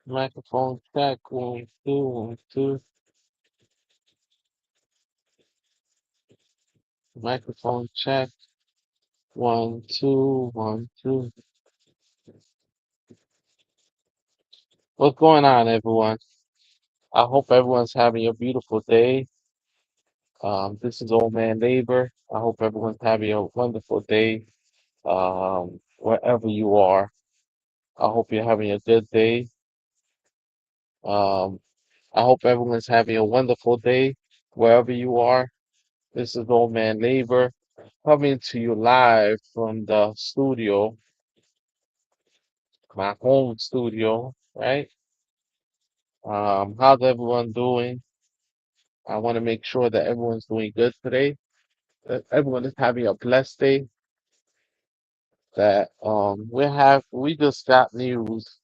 Microphone check, 1, 2, 1, 2. Microphone check, 1, 2, 1, 2. What's going on, everyone? I hope everyone's having a beautiful day. This is Old Man Labor. I hope everyone's having a wonderful day, wherever you are. I hope you're having a good day. Um, I hope everyone's having a wonderful day, wherever you are. This is Old Man Labor coming to you live from the studio, my home studio, right? How's everyone doing? I want to make sure that everyone's doing good today, that everyone is having a blessed day, that we just got news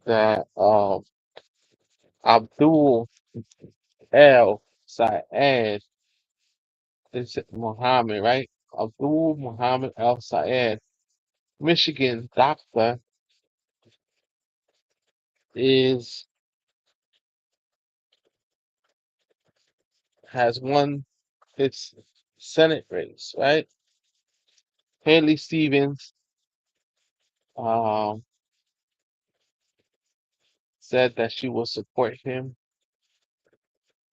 that Abdul El Sayed is Muhammad, right? Abdul Muhammad El Sayed, Michigan doctor, is has won his Senate race, right? Haley Stevens um said that she will support him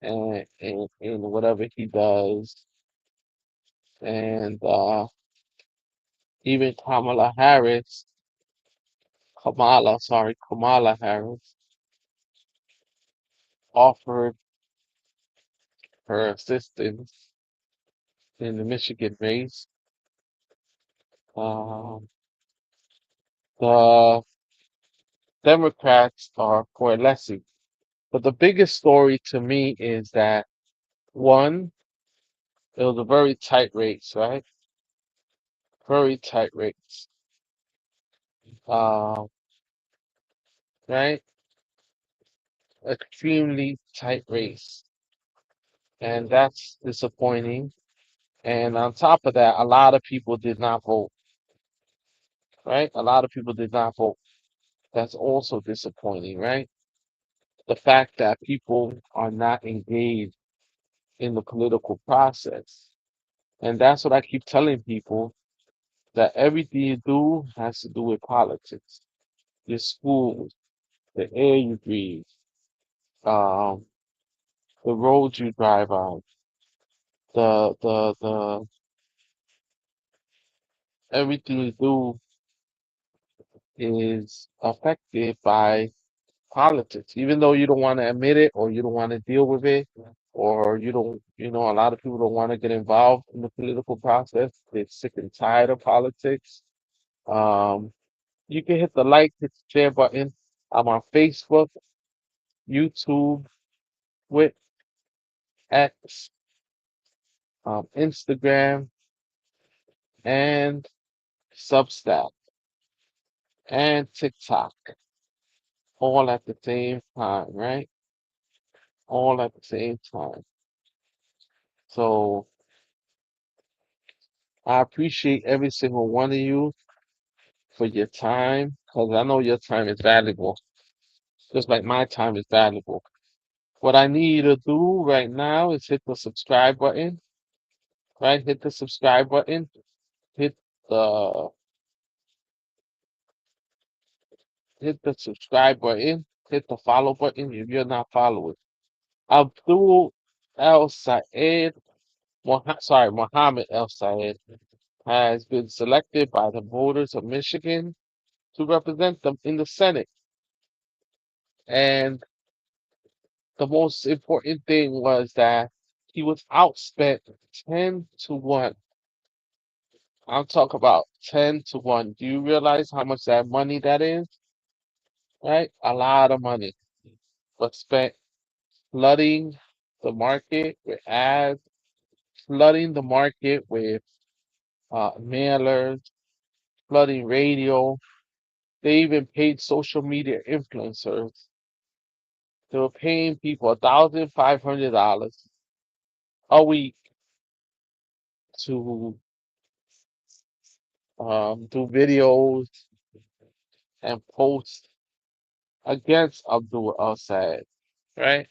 and whatever he does. And even Kamala Harris offered her assistance in the Michigan race. Um, the Democrats are coalescing. But the biggest story to me is that one, it was a very tight race, right? Very tight race. Um, right? Extremely tight race. And that's disappointing. And on top of that, a lot of people did not vote, right? A lot of people did not vote. That's also disappointing, right? The fact that people are not engaged in the political process. And that's what I keep telling people, that everything you do has to do with politics. Your schools, the air you breathe, um, the roads you drive on, the everything you do is affected by politics, even though you don't want to admit it or you don't want to deal with it, or you don't, a lot of people don't want to get involved in the political process. They're sick and tired of politics. Um, you can hit the like, hit the share button. I'm on Facebook, YouTube, Twitch, X, Instagram, and Substack, and TikTok, all at the same time, right? All at the same time. So I appreciate every single one of you for your time, because I know your time is valuable, just like my time is valuable. What I need you to do right now is hit the subscribe button, right? Hit the subscribe button, hit the hit the subscribe button, hit the follow button if you're not following. Abdul El Sayed, Muhammad El Sayed, has been selected by the voters of Michigan to represent them in the Senate. And the most important thing was that he was outspent 10 to 1. I'm talking about 10 to 1. Do you realize how much that money that is? Right? A lot of money was spent flooding the market with ads, flooding the market with mailers, flooding radio. They even paid social media influencers. They were paying people $1,500 a week to do videos and post against Abdul El Sayed, right?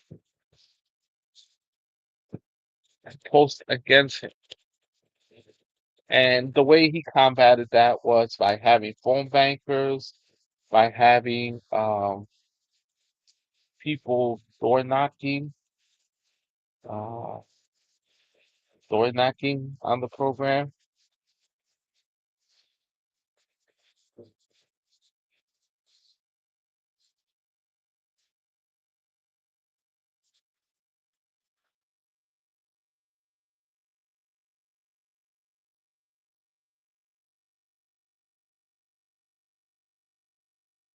Post against him. And the way he combated that was by having phone bankers, by having people uh, door knocking on the program,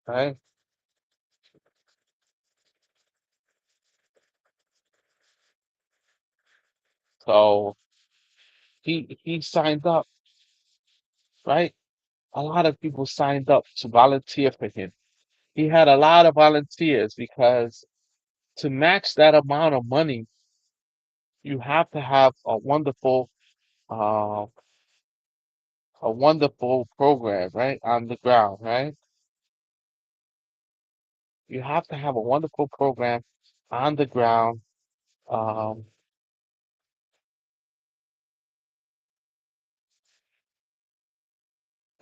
right? So he signed up, right? A lot of people signed up to volunteer for him. He had a lot of volunteers because to match that amount of money, you have to have uh, a wonderful program, right, on the ground, right? You have to have a wonderful program on the ground, um,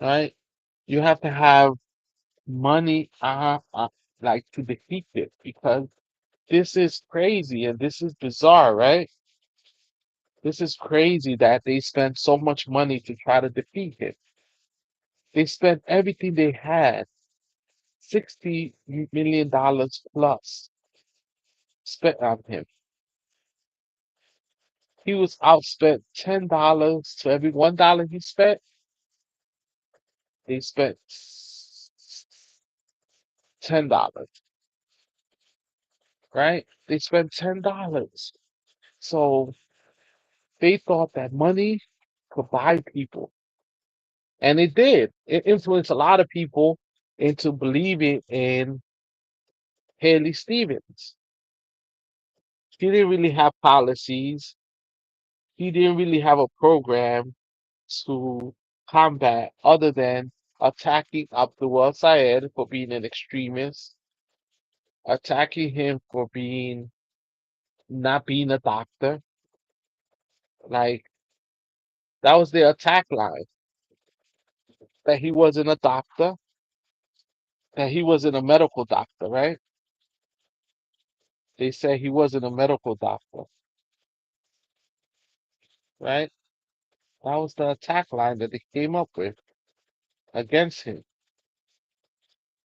right? You have to have money, like to defeat it because this is crazy and this is bizarre, right? This is crazy that they spent so much money to try to defeat him. They spent everything they had, $60 million plus, spent on him. He was outspent $10 to every $1 he spent. They spent $10, right? They spent $10. So they thought that money could buy people. And it did. It influenced a lot of people into believing in Haley Stevens. He didn't really have policies. He didn't really have a program to combat other than attacking Abdul El Sayed for being an extremist, attacking him for being not being a doctor. Like that was their attack line. That he wasn't a doctor, that he wasn't a medical doctor, right? They said he wasn't a medical doctor, right? That was the attack line that they came up with against him.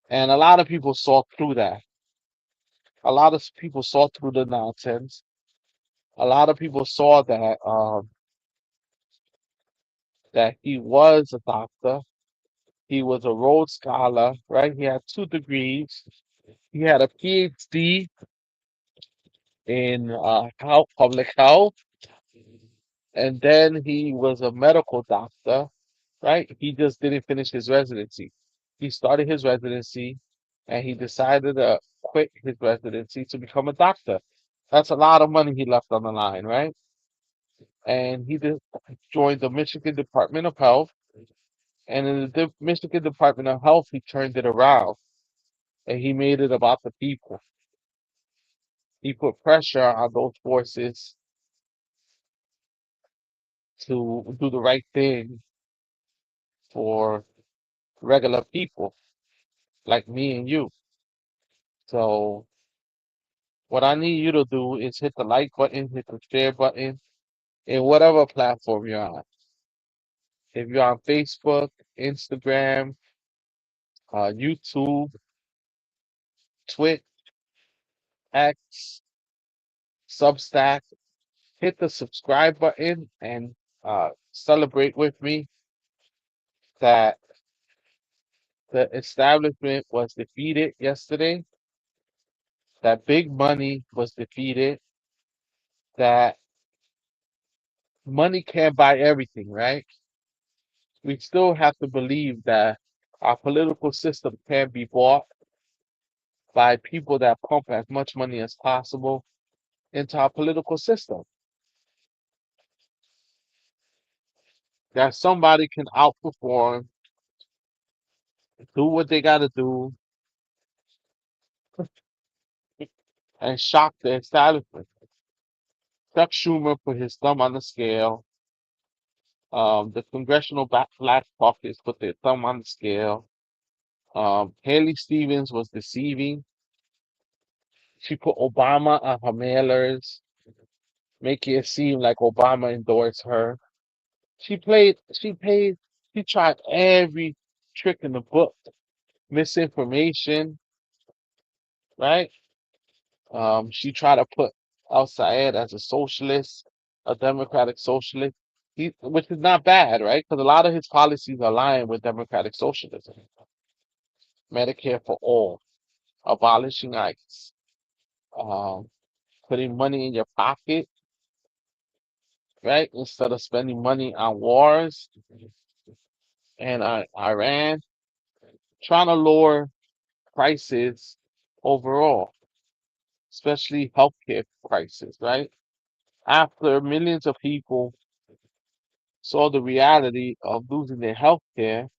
And a lot of people saw through that. A lot of people saw through the nonsense. A lot of people saw that he was a doctor. He was a Rhodes Scholar, right? He had 2 degrees. He had a PhD in health, public health, and then he was a medical doctor, right? He just didn't finish his residency. He started his residency, and he decided to quit his residency to become a doctor. That's a lot of money he left on the line, right? And he just joined the Michigan Department of Health. And in the Michigan Department of Health, he turned it around and he made it about the people. He put pressure on those forces to do the right thing for regular people like me and you. So, what I need you to do is hit the like button, hit the share button in whatever platform you're on. If you're on Facebook, Instagram, YouTube, Twitch, X, Substack, hit the subscribe button and celebrate with me that the establishment was defeated yesterday, that big money was defeated, that money can't buy everything, right? We still have to believe that our political system can be bought by people that pump as much money as possible into our political system. That somebody can outperform, do what they got to do, and shocked the establishment. Chuck Schumer put his thumb on the scale. The Congressional Black Caucus put their thumb on the scale. Haley Stevens was deceiving. She put Obama on her mailers, making it seem like Obama endorsed her. She tried every trick in the book. Misinformation, right? She tried to put Al Sayed as a socialist, a democratic socialist, which is not bad, right? Because a lot of his policies align with democratic socialism. Medicare for all, abolishing ICE, um, putting money in your pocket, right? Instead of spending money on wars and on Iran, trying to lower prices overall, especially healthcare prices, right? After millions of people saw the reality of losing their health care,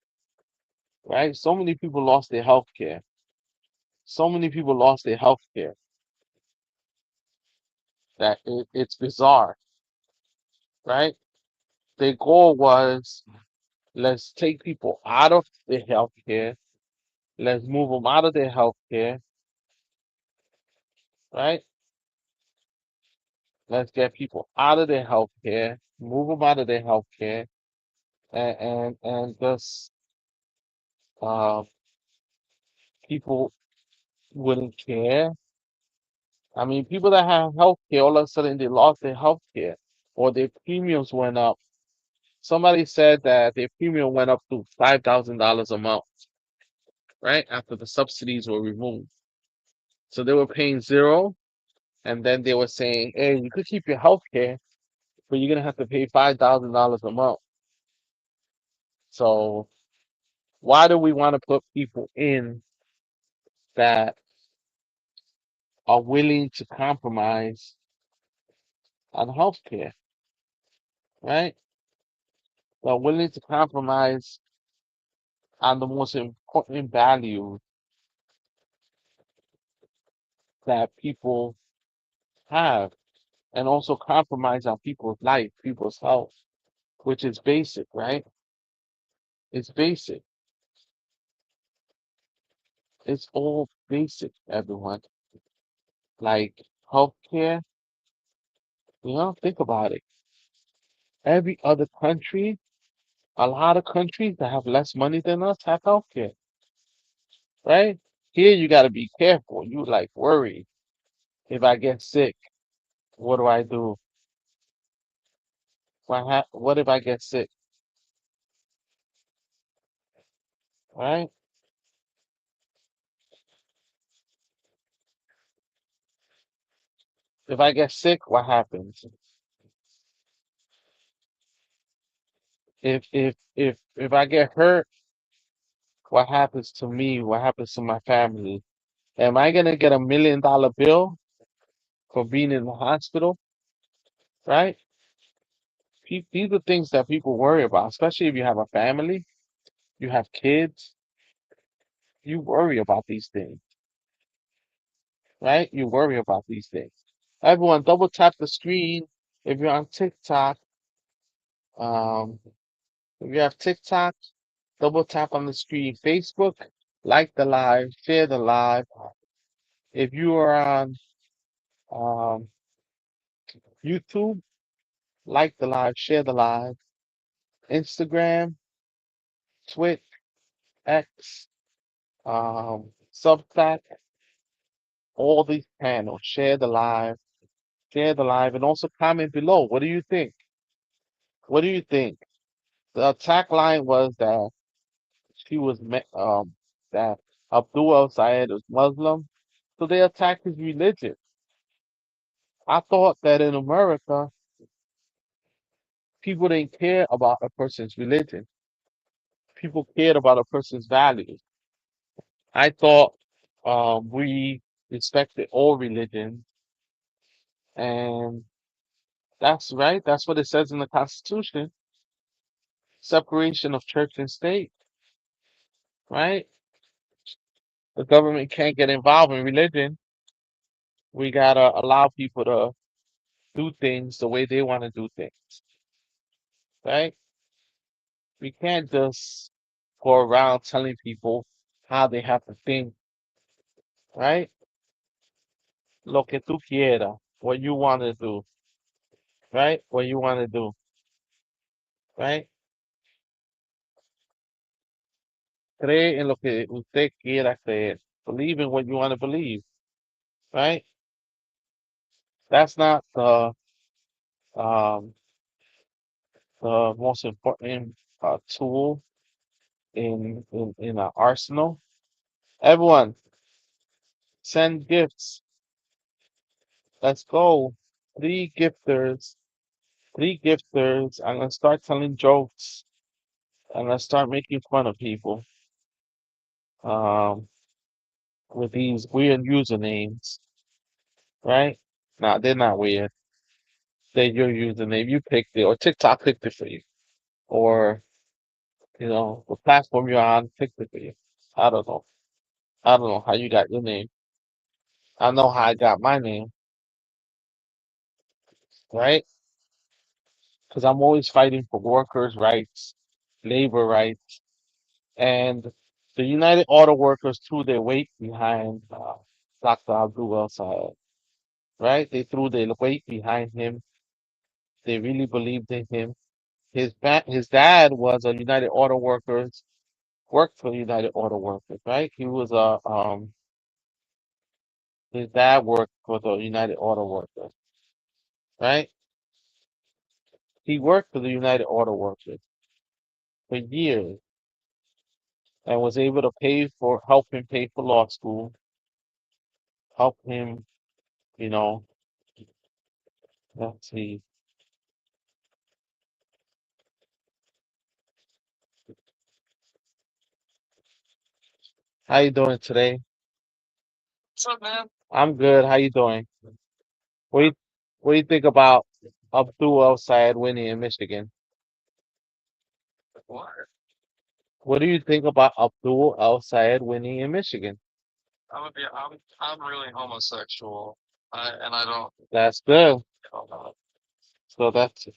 right? So many people lost their health care. So many people lost their health care that it's bizarre, right? Their goal was, let's take people out of their health care, let's move them out of their health care, right? Let's get people out of their health care, move them out of their health care, and just uh, people wouldn't care. I mean, people that have health care, all of a sudden they lost their health care or their premiums went up. Somebody said that their premium went up to $5,000 a month, right? After the subsidies were removed. So they were paying zero, and then they were saying, hey, you could keep your health care, but you're gonna have to pay $5,000 a month. So why do we want to put people in that are willing to compromise on health care, right? Are willing to compromise on the most important value that people have, and also compromise on people's life, people's health, which is basic, right? It's basic. It's all basic, everyone. Like healthcare, think about it. Every other country, a lot of countries that have less money than us have healthcare, right? Here you got to be careful. You like worry. If I get sick, what do I do? What if I get sick, right? If I get sick, what happens? If I get hurt, what happens to me? What happens to my family? Am I gonna get $1 million bill for being in the hospital? Right? These are things that people worry about, especially if you have a family, you have kids, you worry about these things, right? You worry about these things. Everyone, double tap the screen. If you're on TikTok, um, if you have TikTok, double tap on the screen. Facebook, like the live, share the live. If you are on um, YouTube, like the live, share the live. Instagram, Twitch, X, Substack, all these panels. Share the live, and also comment below. What do you think? What do you think? The attack line was that she was that Abdul El Sayed was Muslim, so they attacked his religion. I thought that in America, people didn't care about a person's religion. People cared about a person's values. I thought we respected all religions, and that's right. That's what it says in the Constitution: separation of church and state. Right? The government can't get involved in religion. We gotta allow people to do things the way they want to do things, right? We can't just go around telling people how they have to think, right? Lo que tú quieras, what you want to do, right? What you want to do, right? Cree en lo que usted quiera creer. Believe in what you want to believe, right? That's not um, the most important tool in our arsenal. Everyone, send gifts. Let's go. Three gifters. Three gifters. I'm gonna start telling jokes. I'm gonna start making fun of people um, with these weird usernames, right? Nah, they're not weird. They're your username. You picked it, or TikTok picked it for you, or the platform you're on picked it for you. I don't know. I don't know how you got your name. I know how I got my name, right? Because I'm always fighting for workers' rights, labor rights, and the United Auto Workers threw their weight behind Dr. Abdul El Sayed, right? They threw their weight behind him. They really believed in him. His dad was a United Auto Workers, worked for United Auto Workers, right? He was a his dad worked for the United Auto Workers, right? He worked for the United Auto Workers for years and was able to help him pay for law school, help him, you know, let's see, how you doing today? What's up, man? I'm good. How you doing? What do you, what do you think about Abdul El Sayed winning in Michigan? What? What do you think about Abdul El Sayed winning in Michigan? I'm really homosexual. I don't. That's good. know. So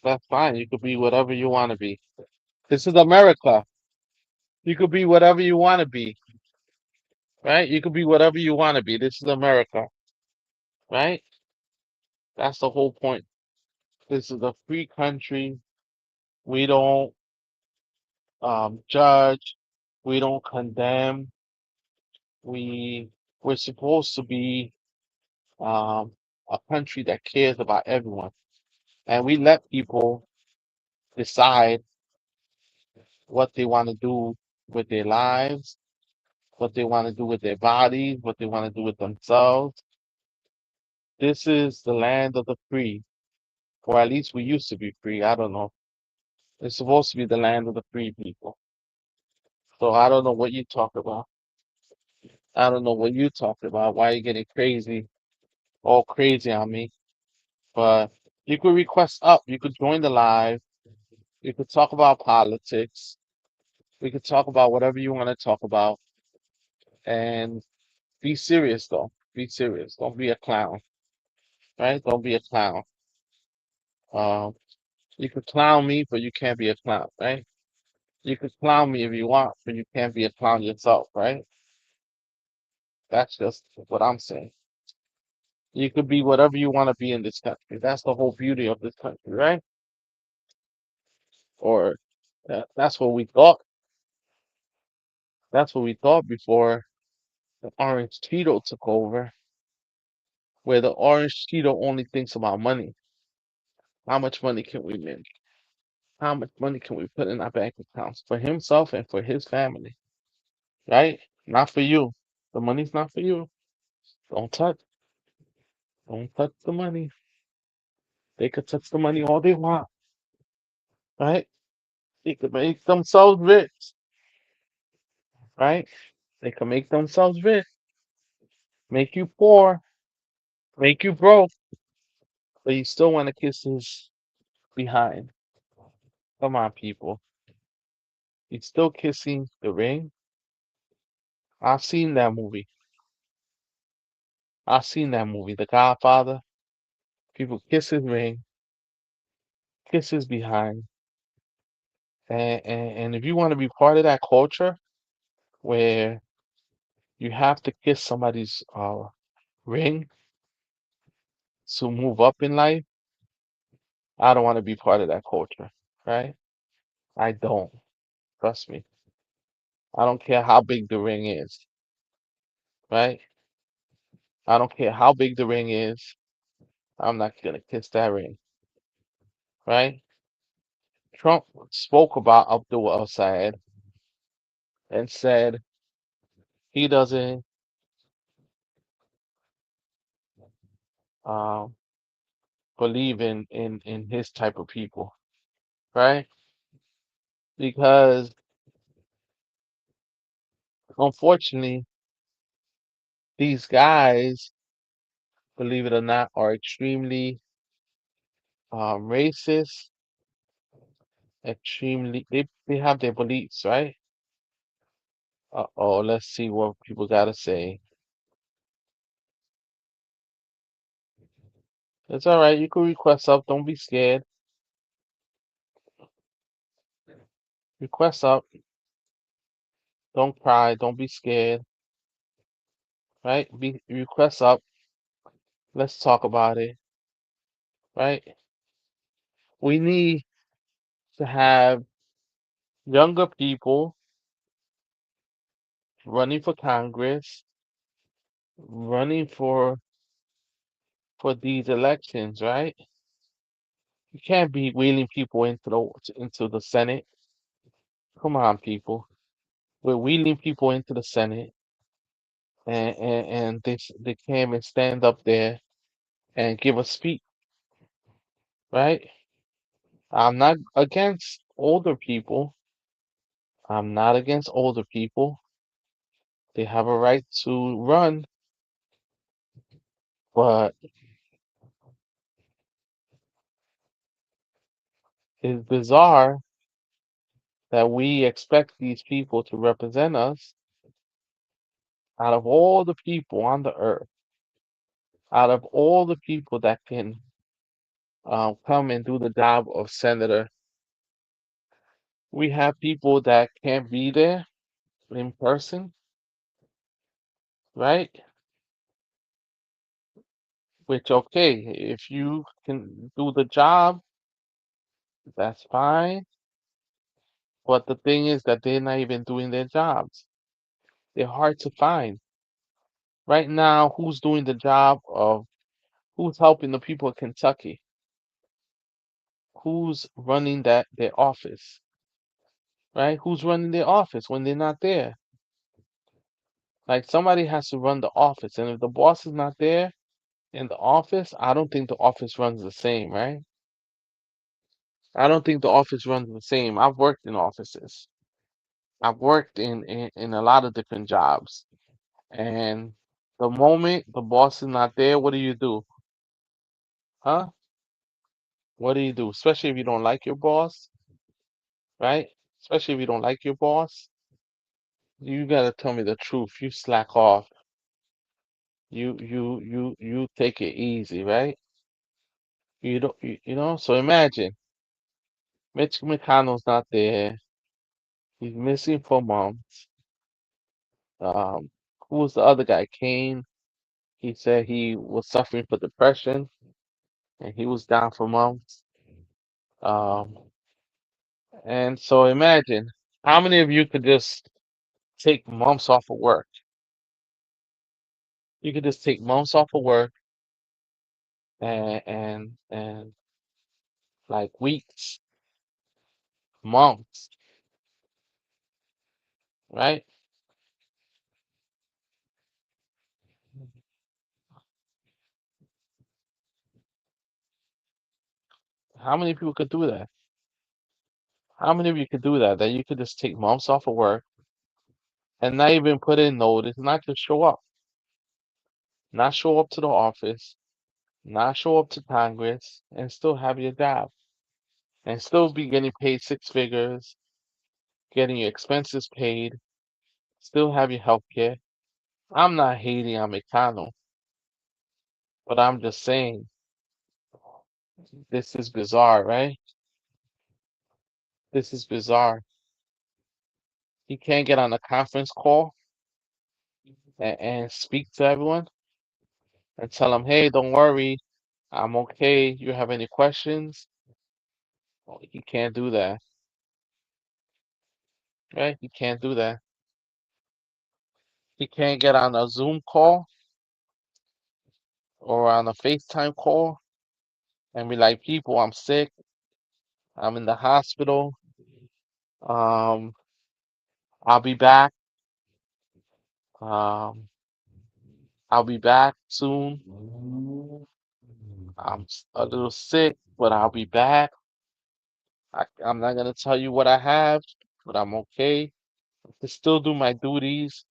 that's fine. You could be whatever you want to be. This is America. You could be whatever you want to be, right? You could be whatever you want to be. This is America, right? That's the whole point. This is a free country. We don't judge. We don't condemn. We we're supposed to be um, a country that cares about everyone, and we let people decide what they want to do with their lives, what they want to do with their bodies, what they want to do with themselves. This is the land of the free, or at least we used to be free. I don't know. It's supposed to be the land of the free people. So I don't know what you talk about. I don't know what you talking about. Why you getting crazy, all crazy on me? But you could request up. You could join the live. You could talk about politics. We could talk about whatever you want to talk about. And be serious though. Be serious. Don't be a clown, right? Don't be a clown. Um, you could clown me, but you can't be a clown, right? You could clown me if you want, but you can't be a clown yourself, right? That's just what I'm saying. You could be whatever you want to be in this country. That's the whole beauty of this country, right? Or that's what we thought. That's what we thought before the orange Cheeto took over, where the orange Cheeto only thinks about money. How much money can we make? How much money can we put in our bank accounts for himself and for his family, right? Not for you. The money's not for you. Don't touch. Don't touch the money. They could touch the money all they want, right? They could make themselves rich, right? They could make themselves rich, make you poor, make you broke, but you still want to kiss his behind. Come on, people. You still kissing the ring? I've seen that movie. I've seen that movie, The Godfather. People kiss his ring, kiss his behind, and if you want to be part of that culture where you have to kiss somebody's ring to move up in life, I don't want to be part of that culture, right? I don't. Trust me. I don't care how big the ring is, right? I don't care how big the ring is. I'm not gonna kiss that ring, right? Trump spoke about Abdul El Sayed and said he doesn't um, believe in his type of people, right? Because unfortunately, these guys, believe it or not, are extremely racist, extremely they have their beliefs, right? Oh, let's see what people gotta say. It's all right. You can request up. Don't be scared. Request up. Don't cry. Don't be scared. Right? Be request up. Let's talk about it. Right? We need to have younger people running for Congress, running for these elections. Right? You can't be wheeling people into the Senate. Come on, people. We're wheeling people into the Senate, and they can't even stand up there and give a speech. Right? I'm not against older people. I'm not against older people. They have a right to run, but it's bizarre that we expect these people to represent us out of all the people on the earth, out of all the people that can come and do the job of senator. We have people that can't be there in person, right? Which, okay, if you can do the job, that's fine. But the thing is that they're not even doing their jobs. They're hard to find. Right now, who's doing the job of who's helping the people of Kentucky? Who's running their office? Right? Who's running their office when they're not there? Like somebody has to run the office, and if the boss is not there in the office, I don't think the office runs the same, right? I don't think the office runs the same. I've worked in offices. I've worked in a lot of different jobs. And the moment the boss is not there, what do you do? Huh? What do you do? Especially if you don't like your boss, right? Especially if you don't like your boss, you gotta tell me the truth. You slack off. You take it easy, right? You don't you know? So imagine Mitch McConnell's not there. He's missing for months. Um, who was the other guy? Kane. He said he was suffering for depression and he was down for months. Um, and so imagine how many of you could just take months off of work? You could just take months off of work and like weeks, months, right? How many people could do that? How many of you could do that? That you could just take months off of work and not even put in notice, not just show up, not show up to the office, not show up to Congress, and still have your job and still be getting paid six figures, getting your expenses paid, still have your health care. I'm not hating on McDonald's, but I'm just saying this is bizarre, right? This is bizarre. He can't get on a conference call and speak to everyone and tell them, hey, don't worry, I'm okay. You have any questions? Well, he can't do that, right? He can't do that. He can't get on a Zoom call or on a FaceTime call and be like, people, I'm sick. I'm in the hospital. Um, I'll be back. Um, I'll be back soon. A little sick, but I'll be back. I'm not gonna tell you what I have, but I'm okay. I can still do my duties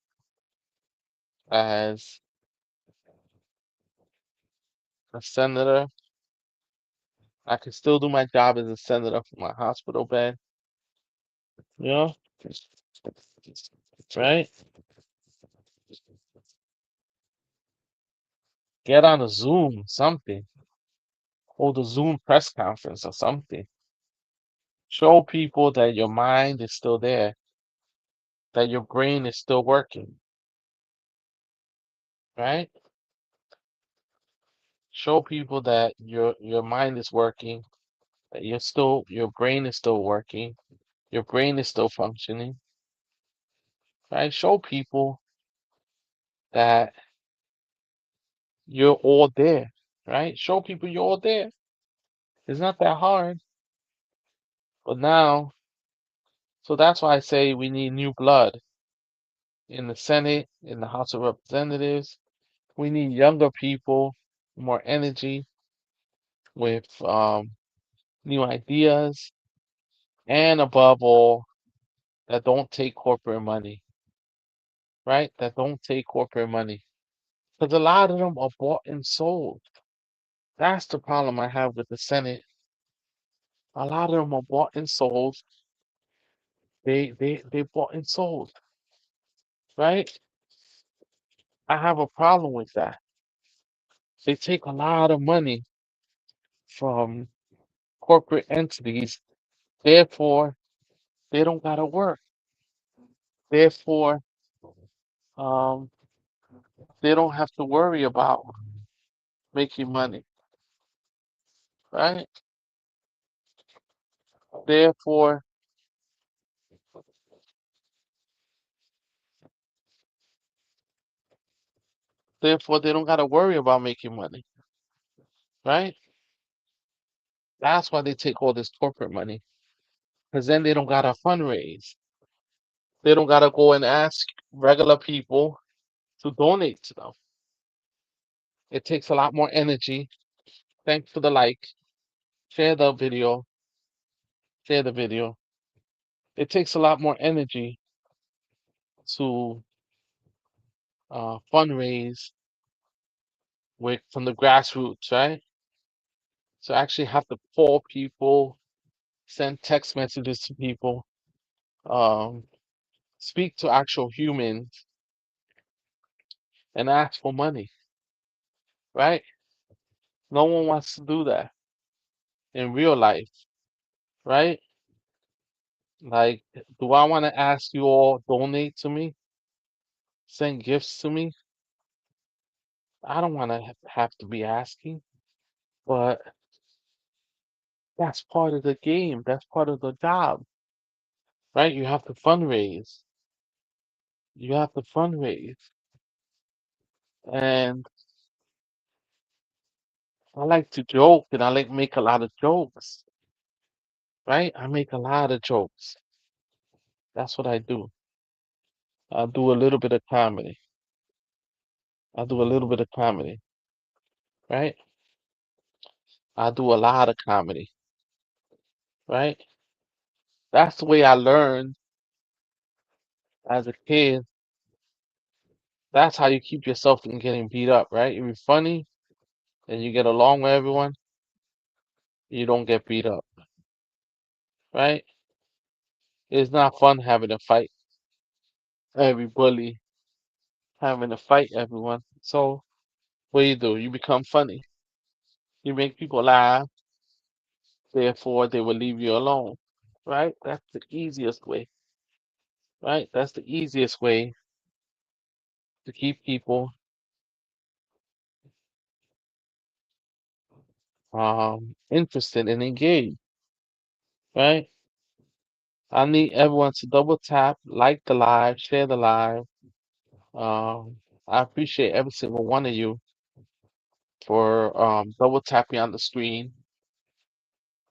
as a senator. I can still do my job as a senator from my hospital bed. You know, right? Get on a Zoom, something. Hold a Zoom press conference or something. Show people that your mind is still there, that your brain is still working, right? Show people that your mind is working, that your brain is still working, your brain is still functioning, right? Show people that you're all there, right? Show people you're all there. It's not that hard. But now, so that's why I say we need new blood in the Senate, in the House of Representatives. We need younger people, more energy, with new ideas, and above all, that don't take corporate money, right? That don't take corporate money. Because a lot of them are bought and sold. That's the problem I have with the Senate. A lot of them are bought and sold. They bought and sold, right? I have a problem with that. They take a lot of money from corporate entities, therefore they don't gotta work. Therefore, um, they don't have to worry about making money, right? Therefore, therefore they don't gotta worry about making money, right? That's why they take all this corporate money, because then they don't gotta fundraise. They don't gotta go and ask regular people to donate to them. It takes a lot more energy. Thanks for the like. Share the video. Share the video. It takes a lot more energy to fundraise from the grassroots, right? So actually have to call people, send text messages to people, um, speak to actual humans, and ask for money, right? No one wants to do that in real life, right? Like, do I want to ask you all donate to me, send gifts to me? I don't want to have to be asking, but that's part of the game. That's part of the job, right? You have to fundraise. You have to fundraise. And I like to joke and I like make a lot of jokes, right? I make a lot of jokes. That's what I do. I do a little bit of comedy. I do a little bit of comedy, right? I do a lot of comedy, right? That's the way I learned as a kid. That's how you keep yourself from getting beat up, right? If you're funny and you get along with everyone, you don't get beat up, right? It's not fun having a fight. every bully having to fight everyone. So what do? You become funny. You make people laugh, therefore they will leave you alone. Right? That's the easiest way. Right? That's the easiest way to keep people interested and engaged. Right? I need everyone to double tap, like the live, share the live. I appreciate every single one of you for double tapping on the screen.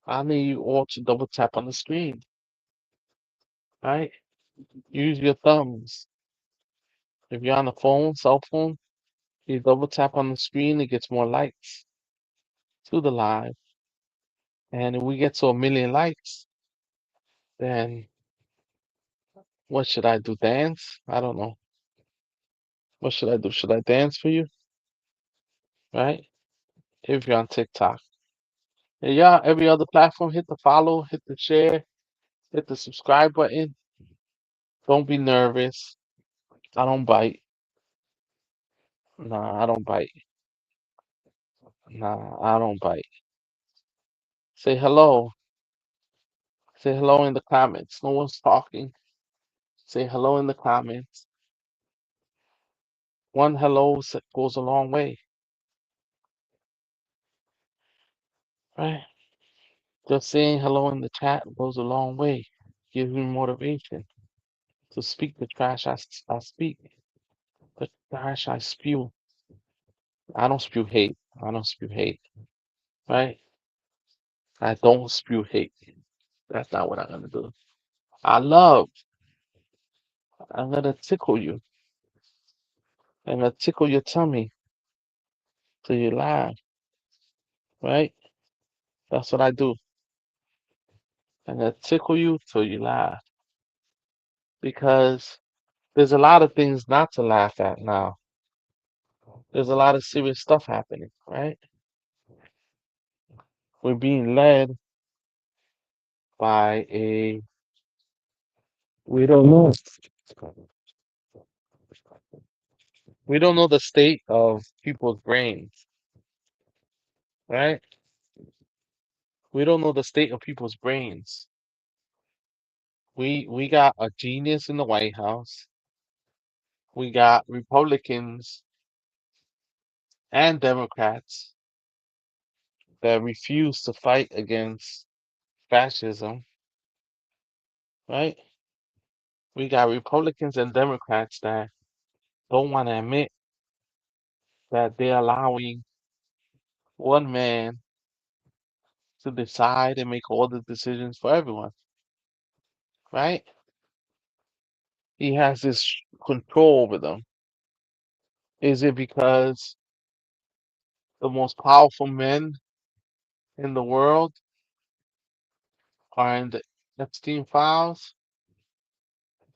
I need you all to double tap on the screen, right? Use your thumbs. If you're on the phone, cell phone, you double tap on the screen, it gets more likes to the live. And if we get to 1 million likes, then what should I do? Dance? I don't know. What should I do? Should I dance for you? Right? If you're on TikTok. And yeah, every other platform, hit the follow, hit the share, hit the subscribe button. Don't be nervous. I don't bite. Nah, I don't bite. Nah, I don't bite. Say hello. Say hello in the comments. No one's talking. Say hello in the comments. One hello goes a long way, right? Just saying hello in the chat goes a long way. Gives me motivation to speak the trash I speak, the trash I spew. I don't spew hate. I don't spew hate, right? I don't spew hate. That's not what I'm gonna do. I love. I'm gonna tickle you. I'm gonna tickle your tummy till you laugh, right? That's what I do. I'm gonna tickle you till you laugh because there's a lot of things not to laugh at now. There's a lot of serious stuff happening, right? We're being led by a we don't know. We don't know the state of people's brains, right? We don't know the state of people's brains. We got a genius in the White House. We got Republicans and Democrats that refuse to fight against fascism, right? We got Republicans and Democrats that don't want to admit that they're allowing one man to decide and make all the decisions for everyone, right? He has this control over them. Is it because the most powerful men in the world are in the Epstein files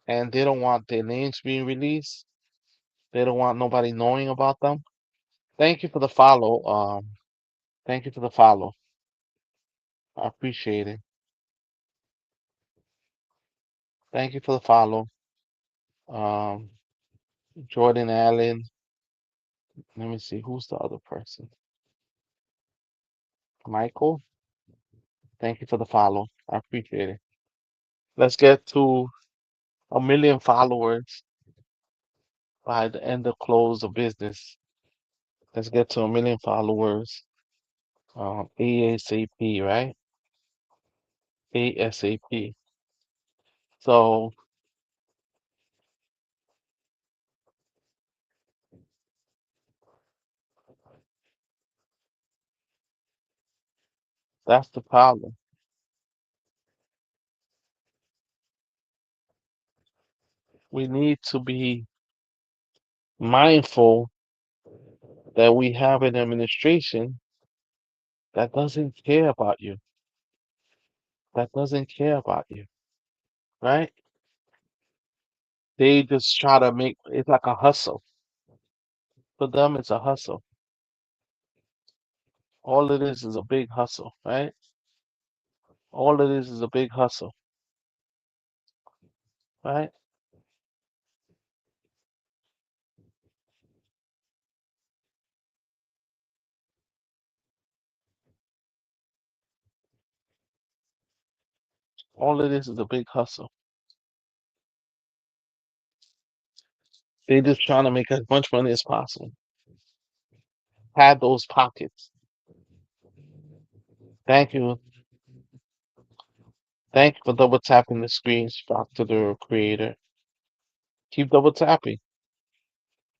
and they don't want their names being released? They don't want nobody knowing about them? Thank you for the follow. Thank you for the follow. I appreciate it. Thank you for the follow. Um, Jordan Allen. Let me see who's the other person. Michael. Thank you for the follow. I appreciate it. Let's get to 1 million followers by the end of close of business. Let's get to 1 million followers. ASAP, right? ASAP. So that's the problem. We need to be mindful that we have an administration that doesn't care about you. That doesn't care about you, right? They just try to make it's like a hustle. For them, it's a hustle. All it is a big hustle, right? All it is a big hustle, right? All of this is a big hustle. They're just trying to make as much money as possible. Have those pockets. Thank you. Thank you for double tapping the screen, Spock to the creator. Keep double tapping.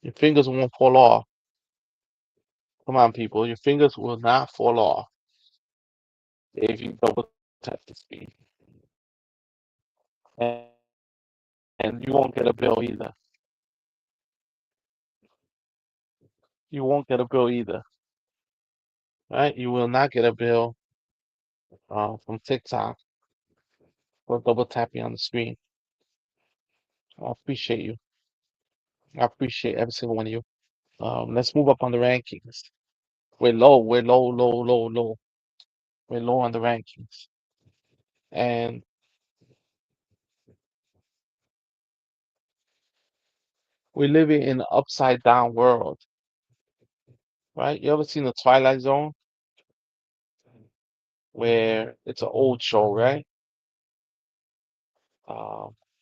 Your fingers won't fall off. Come on, people. Your fingers will not fall off if you double tap the screen. And, and you won't get a bill either. You won't get a bill either. Right? You will not get a bill from TikTok for double tapping on the screen. I appreciate you. I appreciate every single one of you. Let's move up on the rankings. We're low. We're low, low, low, low. We're low on the rankings. And we're living in an upside down world, right? You ever seen the Twilight Zone where it's an old show, right?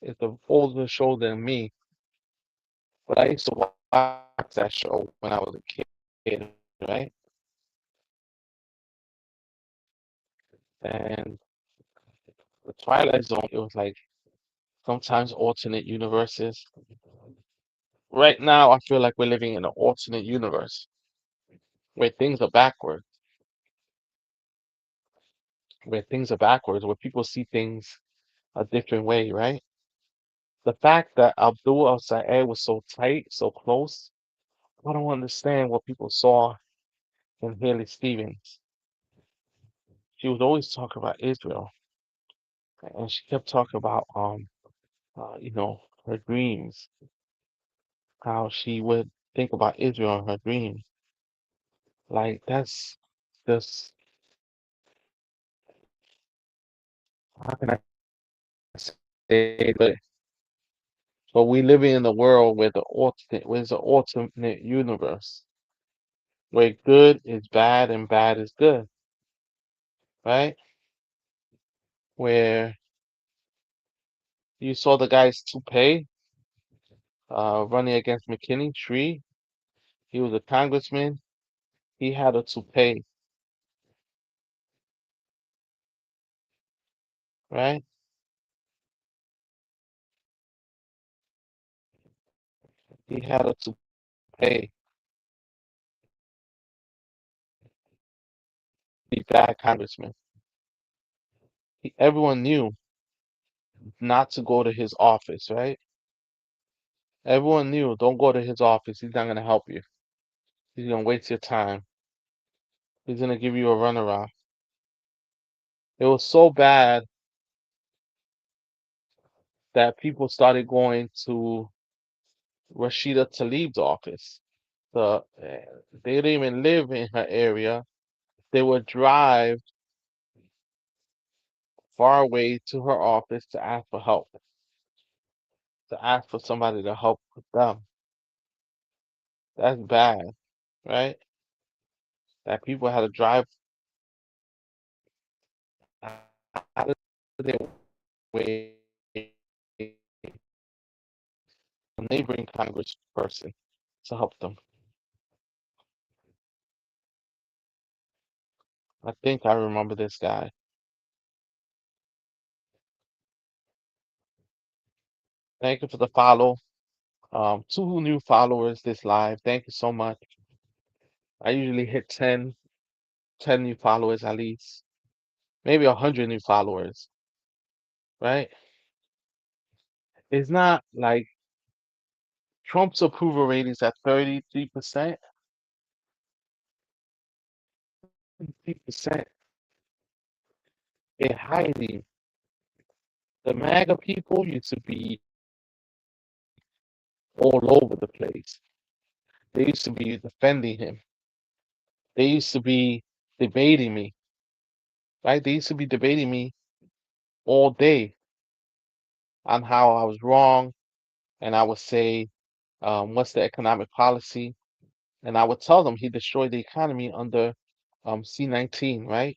It's an older show than me, but I used to watch that show when I was a kid, right? And the Twilight Zone, it was like sometimes alternate universes. Right now, I feel like we're living in an alternate universe where things are backwards, where people see things a different way, right? The fact that Abdul El Sayed was so tight, so close, I don't understand what people saw in Haley Stevens. She was always talking about Israel, and she kept talking about her dreams, how she would think about Israel in her dreams. Like that's just how can I say, but we living in a world where it's an alternate universe where good is bad and bad is good, right? Where you saw the guy's toupee running against McKinney tree. He was a congressman. He had a toupee, right? He had a toupee. He bad congressman. Everyone knew not to go to his office, right? Everyone knew don't go to his office. He's not gonna help you. He's gonna waste your time. He's gonna give you a runaround. It was so bad that people started going to Rashida Tlaib's office. They didn't even live in her area. They would drive far away to her office to ask for help, to ask for somebody to help with them. That's bad, right? That people had to drive out of their way, a neighboring congressperson, to help them. I think I remember this guy. Thank you for the follow. Two new followers this live. Thank you so much. I usually hit 10 new followers at least, maybe 100 new followers, right? It's not like Trump's approval rating is at 33%. 33%. They're hiding. The MAGA people used to be all over the place. They used to be defending him. They used to be debating me, right? They used to be debating me all day on how I was wrong, and I would say, what's the economic policy? And I would tell them he destroyed the economy under C-19, right?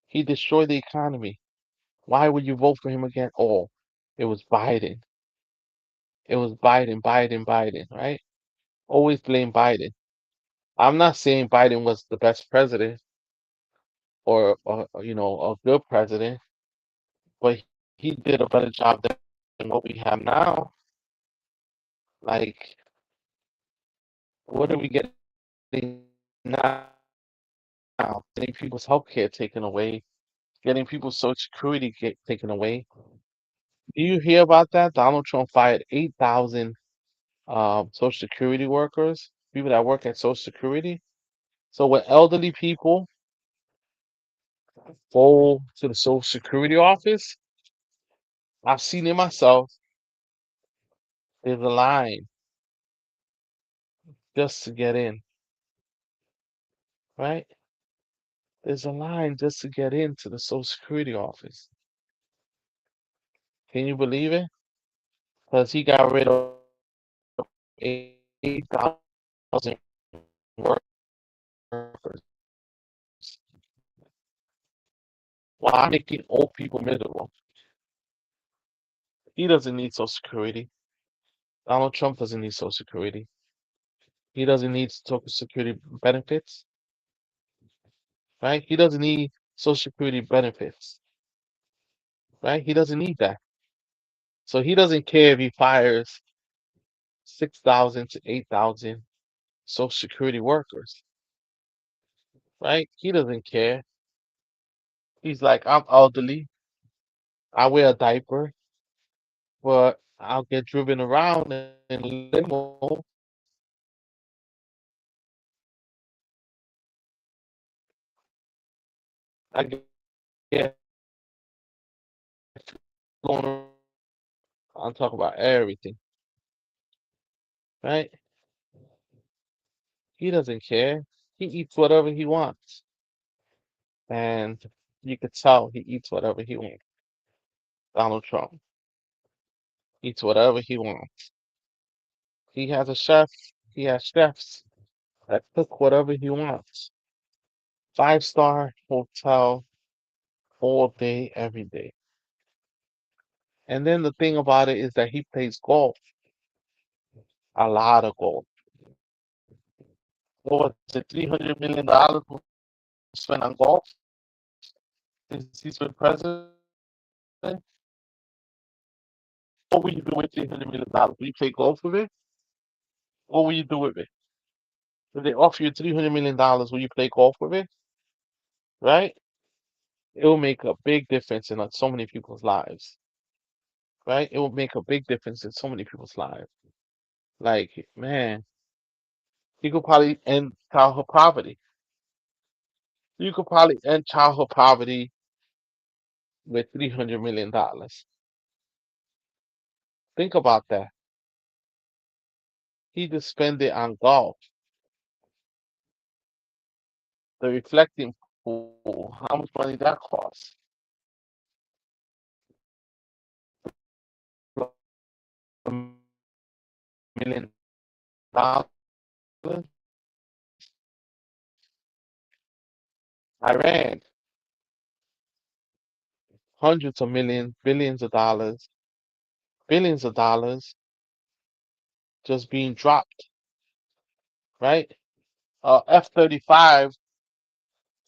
He destroyed the economy. Why would you vote for him again? Oh, it was Biden. It was Biden, Biden, Biden, right? Always blame Biden. I'm not saying Biden was the best president or a good president, but he did a better job than what we have now. Like, what are we getting now? Getting people's health care taken away, getting people's social security taken away. Do you hear about that? Donald Trump fired 8,000 social security workers, people that work at social security. So when elderly people go to the social security office, I've seen it myself. There's a line just to get in, right? There's a line just to get into the social security office. Can you believe it? Because he got rid of 8,000 workers. Why making old people miserable? He doesn't need social security. Donald Trump doesn't need social security. He doesn't need social security benefits, right? He doesn't need social security benefits, right? He doesn't need that. So he doesn't care if he fires 6,000 to 8,000 social security workers, right? He doesn't care. He's like, I'm elderly. I wear a diaper, but I'll get driven around in a limo. I get going. I'm talking about everything, right? He doesn't care. He eats whatever he wants, and you could tell he eats whatever he wants. Donald Trump eats whatever he wants. He has a chef. He has chefs that cook whatever he wants. 5-star hotel all day, every day. And then the thing about it is that he plays golf, a lot of golf. What was it, $300 million spent on golf since he's been president? What will you do with $300 million? Will you play golf with it? What will you do with it? If they offer you $300 million, will you play golf with it? Right? It will make a big difference in so many people's lives. Right? It will make a big difference in so many people's lives. Like, man, you could probably end childhood poverty. You could probably end childhood poverty with $300 million. Think about that. He just spent it on golf, the reflecting pool. How much money that costs? $1 million. Iran, hundreds of millions, billions of dollars just being dropped, right? F-35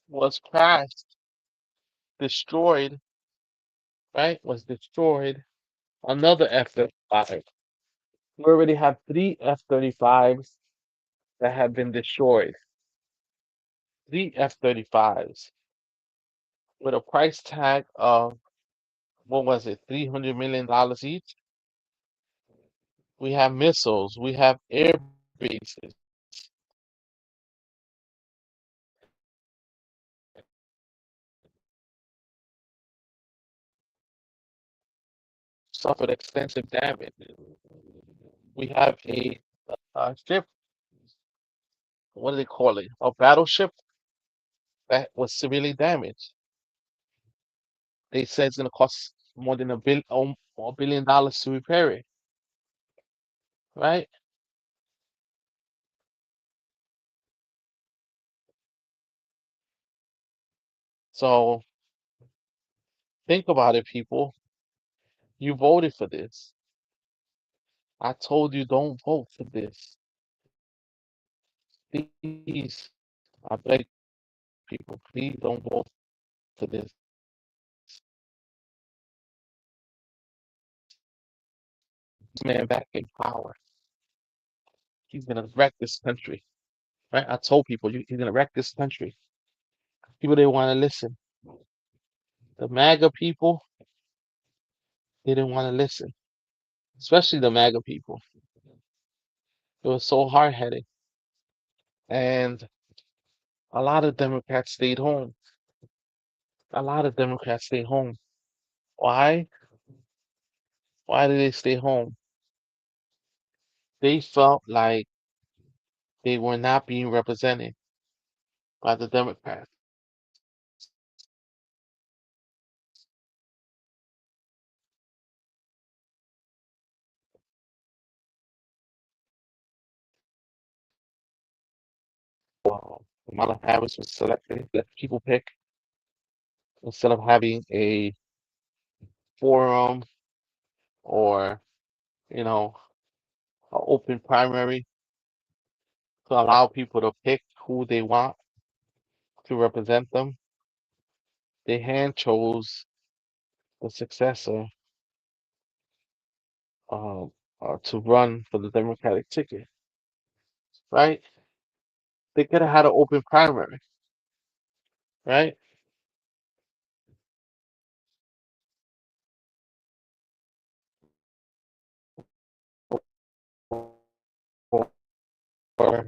was crashed, destroyed, right? Was destroyed. Another F-35. We already have three F-35s that have been destroyed. Three F-35s with a price tag of, what was it, $300 million each. We have missiles, we have air bases, suffered extensive damage. We have a ship, what do they call it? A battleship that was severely damaged. They said it's going to cost more than $1 billion to repair it, right? So Think about it, people. You voted for this. I told you don't vote for this. Please, I beg people, please don't vote for this. Man back in power. He's gonna wreck this country. Right? I told people he's gonna wreck this country. People didn't want to listen. The MAGA people, they didn't want to listen. Especially the MAGA people. It was so hard headed. And a lot of Democrats stayed home. A lot of Democrats stayed home. Why? Why did they stay home? They felt like they were not being represented by the Democrats. Kamala Harris was selected, let people pick instead of having a forum or, you know, an open primary to allow people to pick who they want to represent them. They hand chose the successor um, to run for the Democratic ticket, right? They could have had an open primary, right? Or, or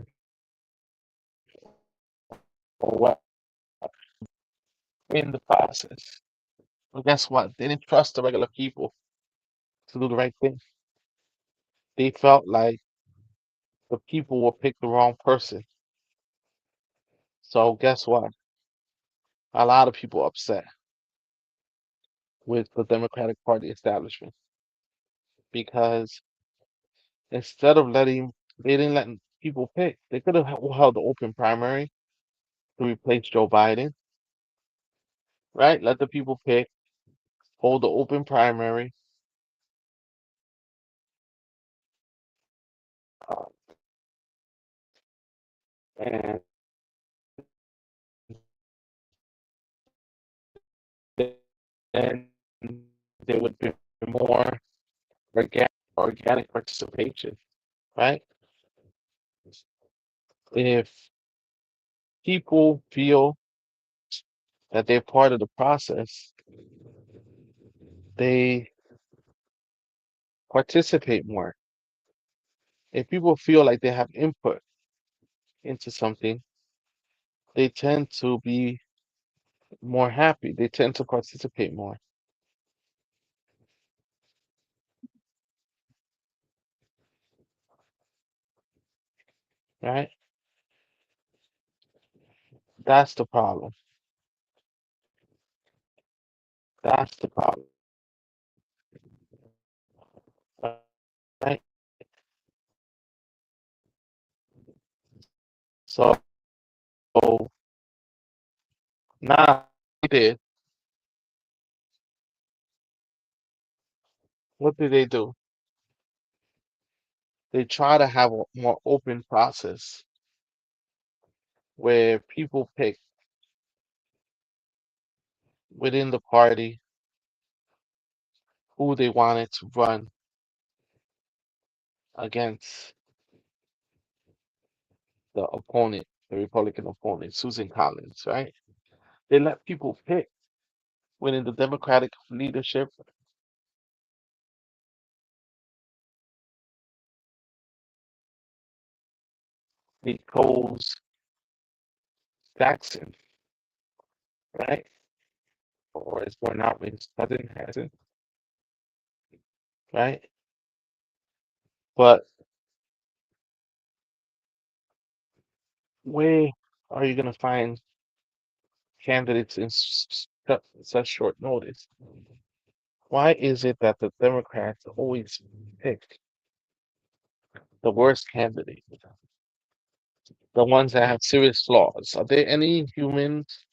what in the process. But guess what? They didn't trust the regular people to do the right thing. They felt like the people will pick the wrong person. So guess what? A lot of people upset with the Democratic Party establishment because instead of they didn't let people pick. They could have held the open primary to replace Joe Biden, right? Let the people pick, hold the open primary, uh, and then there would be more organic participation, right? If people feel that they're part of the process, they participate more. If people feel like they have input into something, they tend to be more happy. They tend to participate more, right? That's the problem. That's the problem, right? So now they did. What do they do? They try to have a more open process where people pick within the party who they wanted to run against the opponent, the Republican opponent, Susan Collins, right? They let people pick within the Democratic leadership. They chose Jackson, right? Or it's born out with his cousin hasn't, right? But where are you going to find candidates in such short notice? Why is it that the Democrats always pick the worst candidate, the ones that have serious flaws? Are there any humans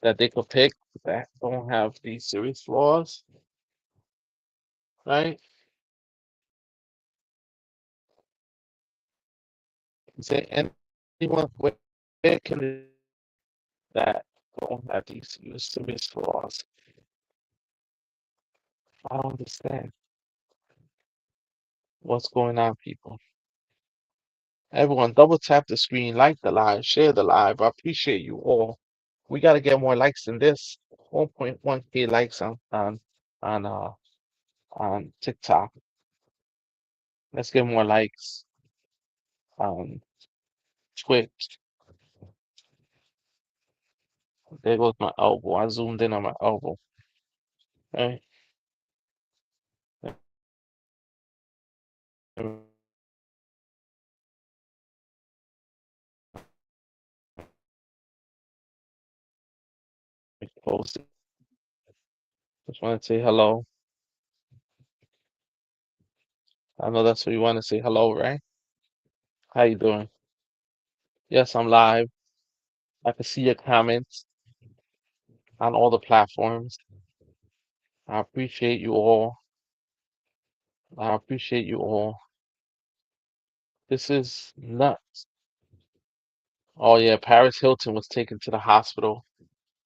that they could pick that don't have these serious flaws, right? Is there anyone where can that don't have these serious flaws? I don't understand what's going on, people. Everyone, double tap the screen, like the live, share the live. I appreciate you all. We got to get more likes than this. 1.1K likes on on TikTok. Let's get more likes on Twitch. There goes my elbow. I zoomed in on my elbow. Right? Let me post it. Just want to say hello. I know that's what you want to say hello, right? How you doing? Yes, I'm live. I can see your comments on all the platforms. I appreciate you all. I appreciate you all. This is nuts. Oh yeah, Paris Hilton was taken to the hospital.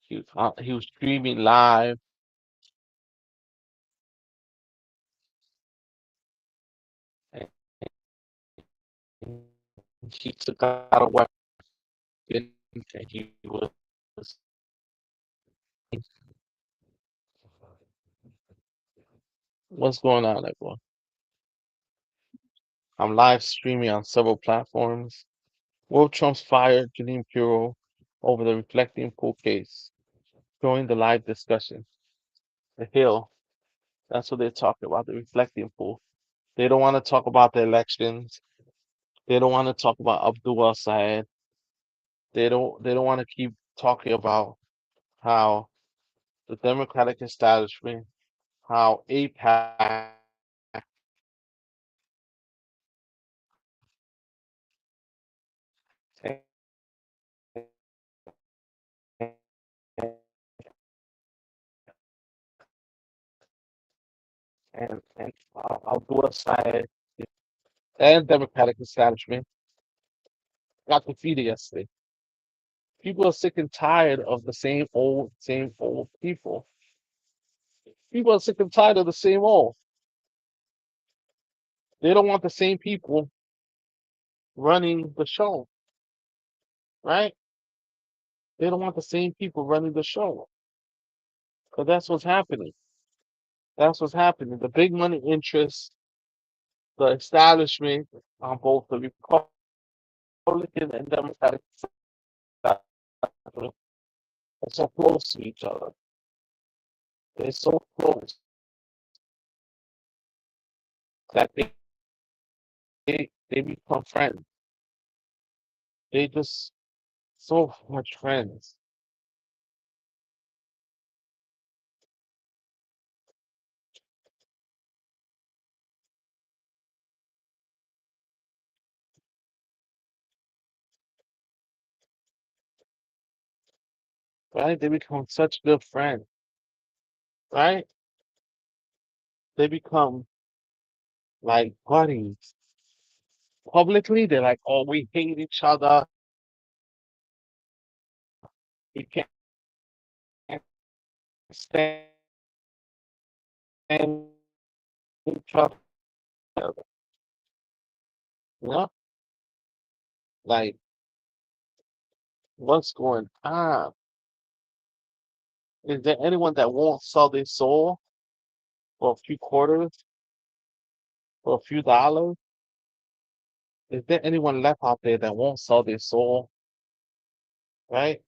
He was streaming live, and he took out a weapon, and he was. What's going on, everyone? I'm live streaming on several platforms. Will Trump's fired Janine Pirro over the reflecting pool case. Join the live discussion. The Hill. That's what they're talking about. The reflecting pool. They don't want to talk about the elections. They don't want to talk about Abdul El Sayed. They don't want to keep talking about how the Democratic establishment, how APAC and, and Abdul El Sayed and Democratic establishment got defeated yesterday. People are sick and tired of the same old people. People are sick and tired of the same old. They don't want the same people running the show, right? They don't want the same people running the show. Because that's what's happening. That's what's happening. The big money interests, the establishment on both the Republican and Democratic side are so close to each other. They're so close that they become friends. They just so much friends, right? They become such good friends, right? They become like buddies. Publicly, they're like, oh, we hate each other. We can't stand each other. You know, like what's going on? Is there anyone that won't sell their soul for a few quarters, for a few dollars? Is there anyone left out there that won't sell their soul? Right?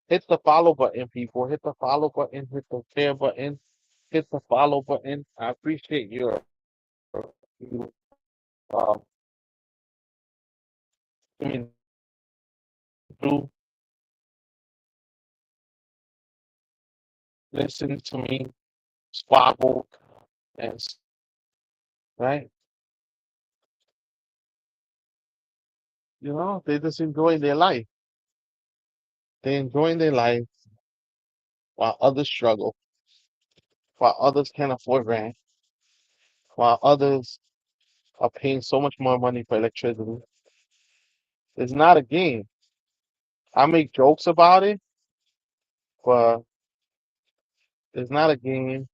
Hit the follow button, people. Hit the follow button. Hit the share button. Hit the follow button. I appreciate you uh, coming through, listening to me squabble and right. You know, they just enjoying their life. They enjoying their life. while others struggle, while others can't afford rent, while others are paying so much more money for electricity. It's not a game. I make jokes about it, but it's not a game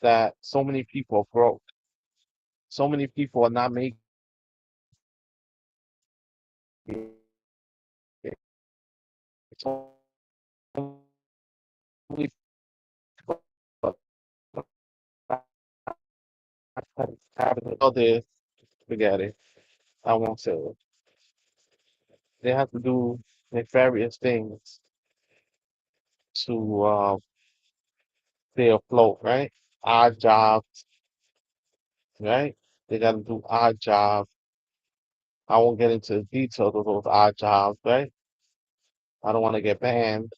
that so many people are broke. So many people are not making it. So many people are having all this spaghetti. I won't say it. They have to do nefarious things to stay afloat, right? Odd jobs, right? They got to do odd jobs. I won't get into the details of those odd jobs, right? I don't want to get banned.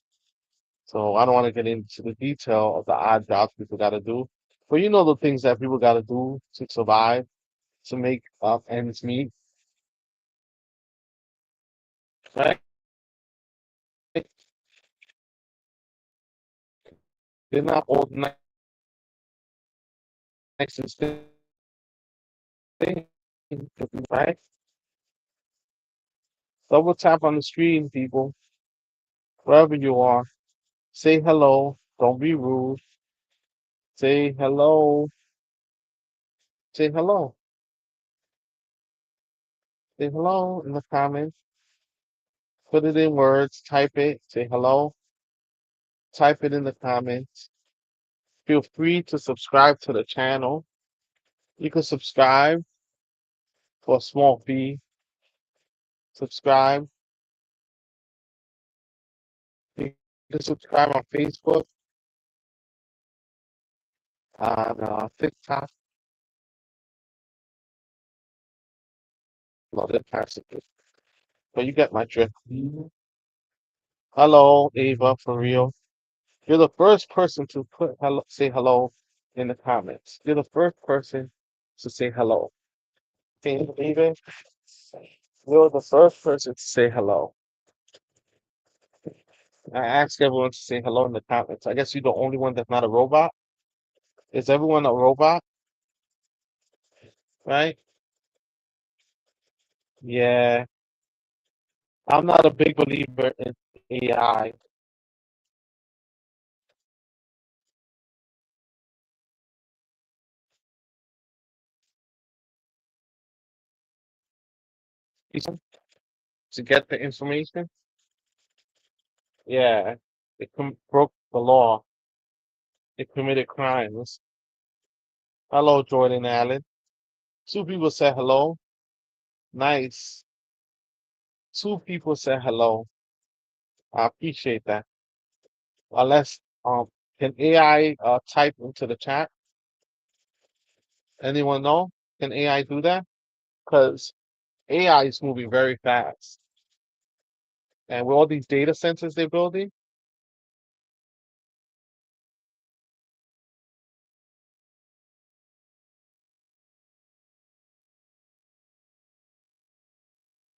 So I don't want to get into the detail of the odd jobs people got to do. But you know the things that people got to do to survive, to make ends meet, right? They're not all nice and things, right? Double tap on the screen, people, wherever you are. Say hello. Don't be rude. Say hello. Say hello. Say hello in the comments. Put it in words. Type it. Say hello. Type it in the comments. Feel free to subscribe to the channel. You can subscribe for a small fee. Subscribe. You can subscribe on Facebook, on TikTok. Love that passages. But you get my drift. Hello, Ava, for real. You're the first person to put hello, say hello in the comments. You're the first person to say hello. Can you believe it? You're the first person to say hello. I asked everyone to say hello in the comments. I guess you're the only one that's not a robot. Is everyone a robot? Right? Yeah. I'm not a big believer in AI. To get the information. Yeah. It broke the law. It committed crimes. Hello, Jordan Allen. Two people said hello. Nice. Two people said hello. I appreciate that. Unless can AI type into the chat? Anyone know? Can AI do that? Because AI is moving very fast. And with all these data centers they're building,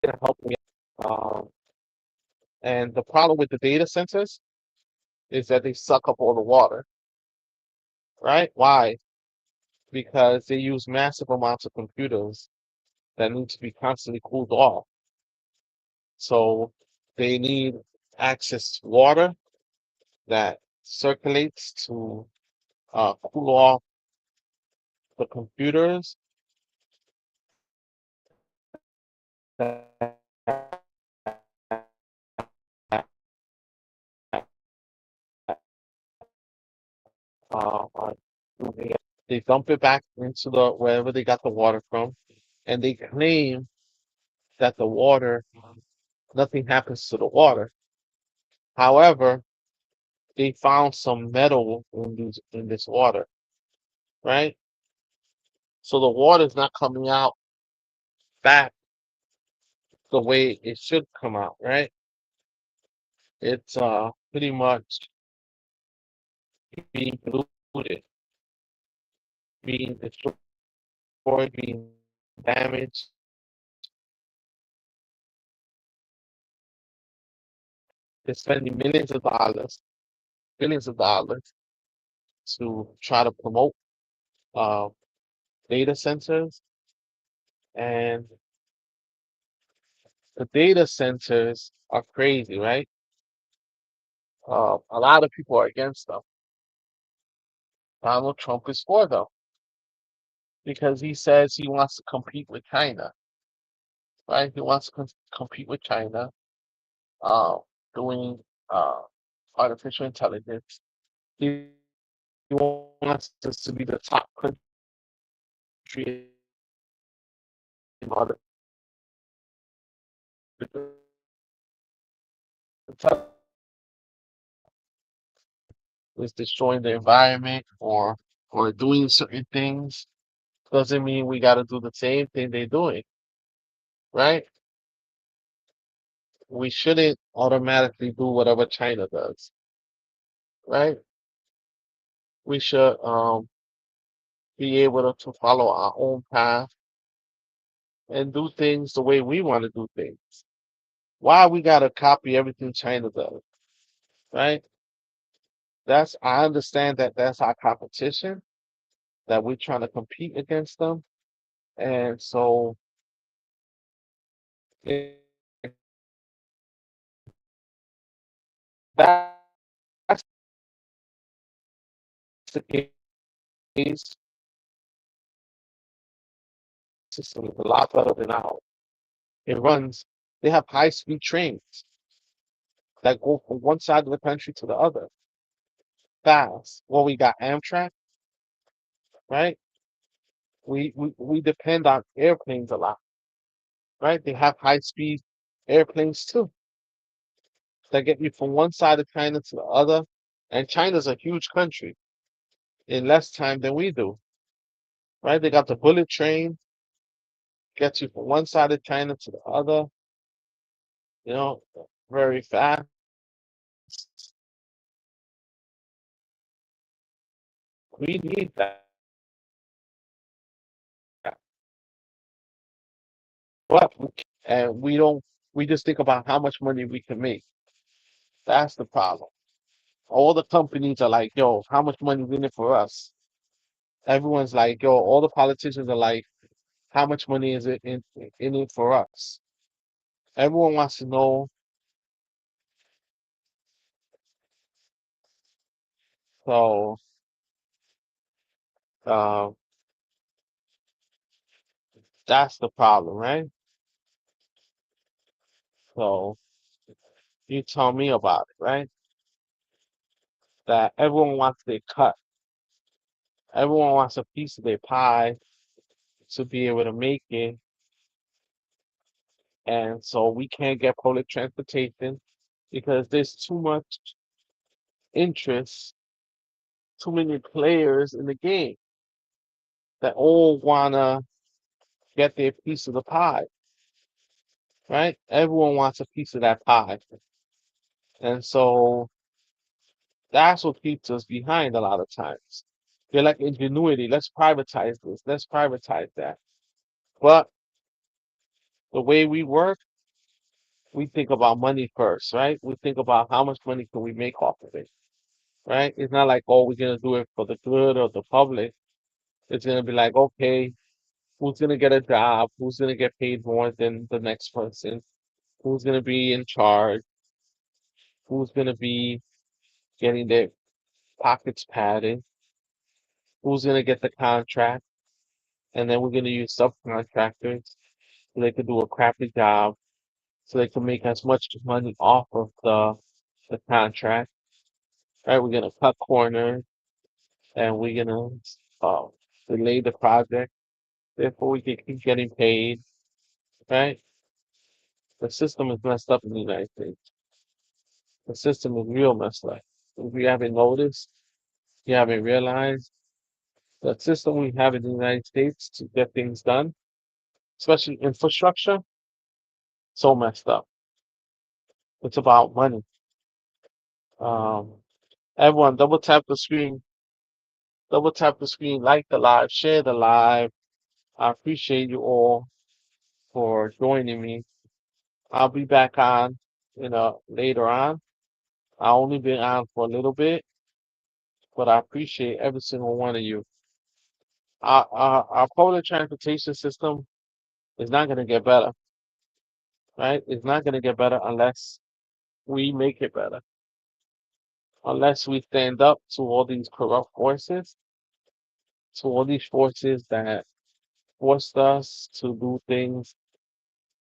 they're helping. Um, and the problem with the data centers is that they suck up all the water, right? Why? Because they use massive amounts of computers that need to be constantly cooled off. So they need access to water that circulates to cool off the computers that are they dump it back into the wherever they got the water from, and they claim that the water, nothing happens to the water. However, they found some metal in this water, right? So the water is not coming out back the way it should come out, right? It's pretty much being polluted, being destroyed, being damaged. They're spending millions of dollars billions of dollars to try to promote uh, data centers, and the data centers are crazy, right? A lot of people are against them. Donald Trump is for them because he says he wants to compete with China, right? He wants to compete with China, uh, doing uh, artificial intelligence. He wants us to be the top country in is destroying the environment or doing certain things doesn't mean we got to do the same thing they're doing, right? We shouldn't automatically do whatever China does, right? We should be able to follow our own path and do things the way we want to do things. Why we got to copy everything China does, right? That's I understand that that's our competition, that we're trying to compete against them, and so if that's the case, system is a lot better than ours. It runs. They have high-speed trains that go from one side of the country to the other fast. Well, we got Amtrak, right? We depend on airplanes a lot, right? They have high-speed airplanes too that get you from one side of China to the other. And China's a huge country in less time than we do, right? They got the bullet train, gets you from one side of China to the other, you know, very fast. We need that, but and we don't. We just think about how much money we can make. That's the problem. All the companies are like, "Yo, how much money is in it for us?" Everyone's like, "Yo," all the politicians are like, "How much money is it in it for us?" Everyone wants to know. So uh, that's the problem, right? So you tell me about it, right? That everyone wants their cut. Everyone wants a piece of their pie to be able to make it. And so we can't get public transportation because there's too much interest, too many players in the game that all wanna get their piece of the pie, right? Everyone wants a piece of that pie. And so that's what keeps us behind a lot of times. They're like ingenuity. Let's privatize this. Let's privatize that. But the way we work, we think about money first, right? We think about how much money can we make off of it, right? It's not like, oh, we're gonna do it for the good of the public. It's gonna be like, okay, who's gonna get a job? Who's gonna get paid more than the next person? Who's gonna be in charge? Who's gonna be getting their pockets padded? Who's gonna get the contract? And then we're gonna use subcontractors so they could do a crappy job so they can make as much money off of the contract. Right? We're gonna cut corners and we're gonna uh, delay the project. Therefore, we can keep getting paid. Right? The system is messed up in the United States. The system is real messed up. If you haven't noticed, you haven't realized the system we have in the United States to get things done, especially infrastructure, so messed up. It's about money. Um, Everyone, double tap the screen, like the live, share the live. I appreciate you all for joining me. I'll be back on, later on. I'll only be on for a little bit. but I appreciate every single one of you. Our public transportation system is not going to get better, right? It's not going to get better unless we make it better, unless we stand up to all these corrupt forces, to all these forces that forced us to do things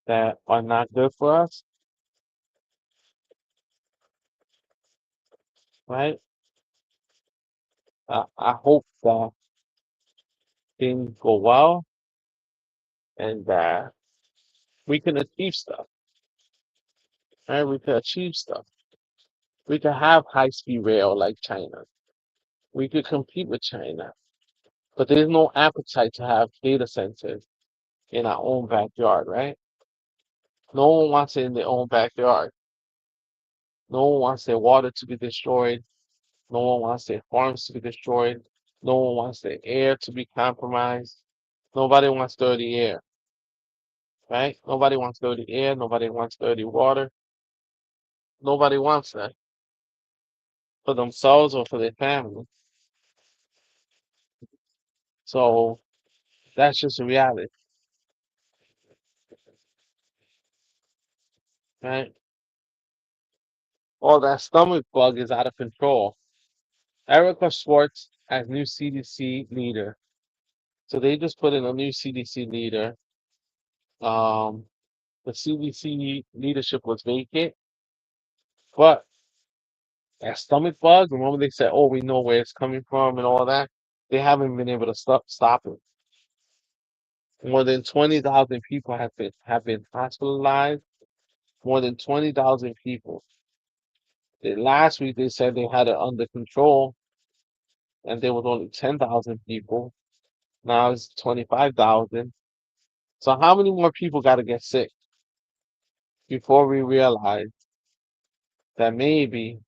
that are not good for us, right? I hope that things go well and that we can achieve stuff, right? We can achieve stuff. We can have high speed rail like China. We could compete with China, but there's no appetite to have data centers in our own backyard, right? No one wants it in their own backyard. No one wants their water to be destroyed. No one wants their farms to be destroyed. No one wants their air to be compromised. Nobody wants dirty air, right? Nobody wants dirty air. Nobody wants dirty water. Nobody wants that for themselves or for their family. So that's just a reality, right? All that stomach bug is out of control. Erica Schwartz as new CDC leader. So they just put in a new CDC leader. Um, the CDC leadership was vacant, but that stomach bug, remember they said, "Oh, we know where it's coming from" and all that. They haven't been able to stop it. More than 20,000 people have been hospitalized. More than 20,000 people. Last week they said they had it under control, and there was only 10,000 people. Now it's 25,000. So how many more people got to get sick before we realize that maybe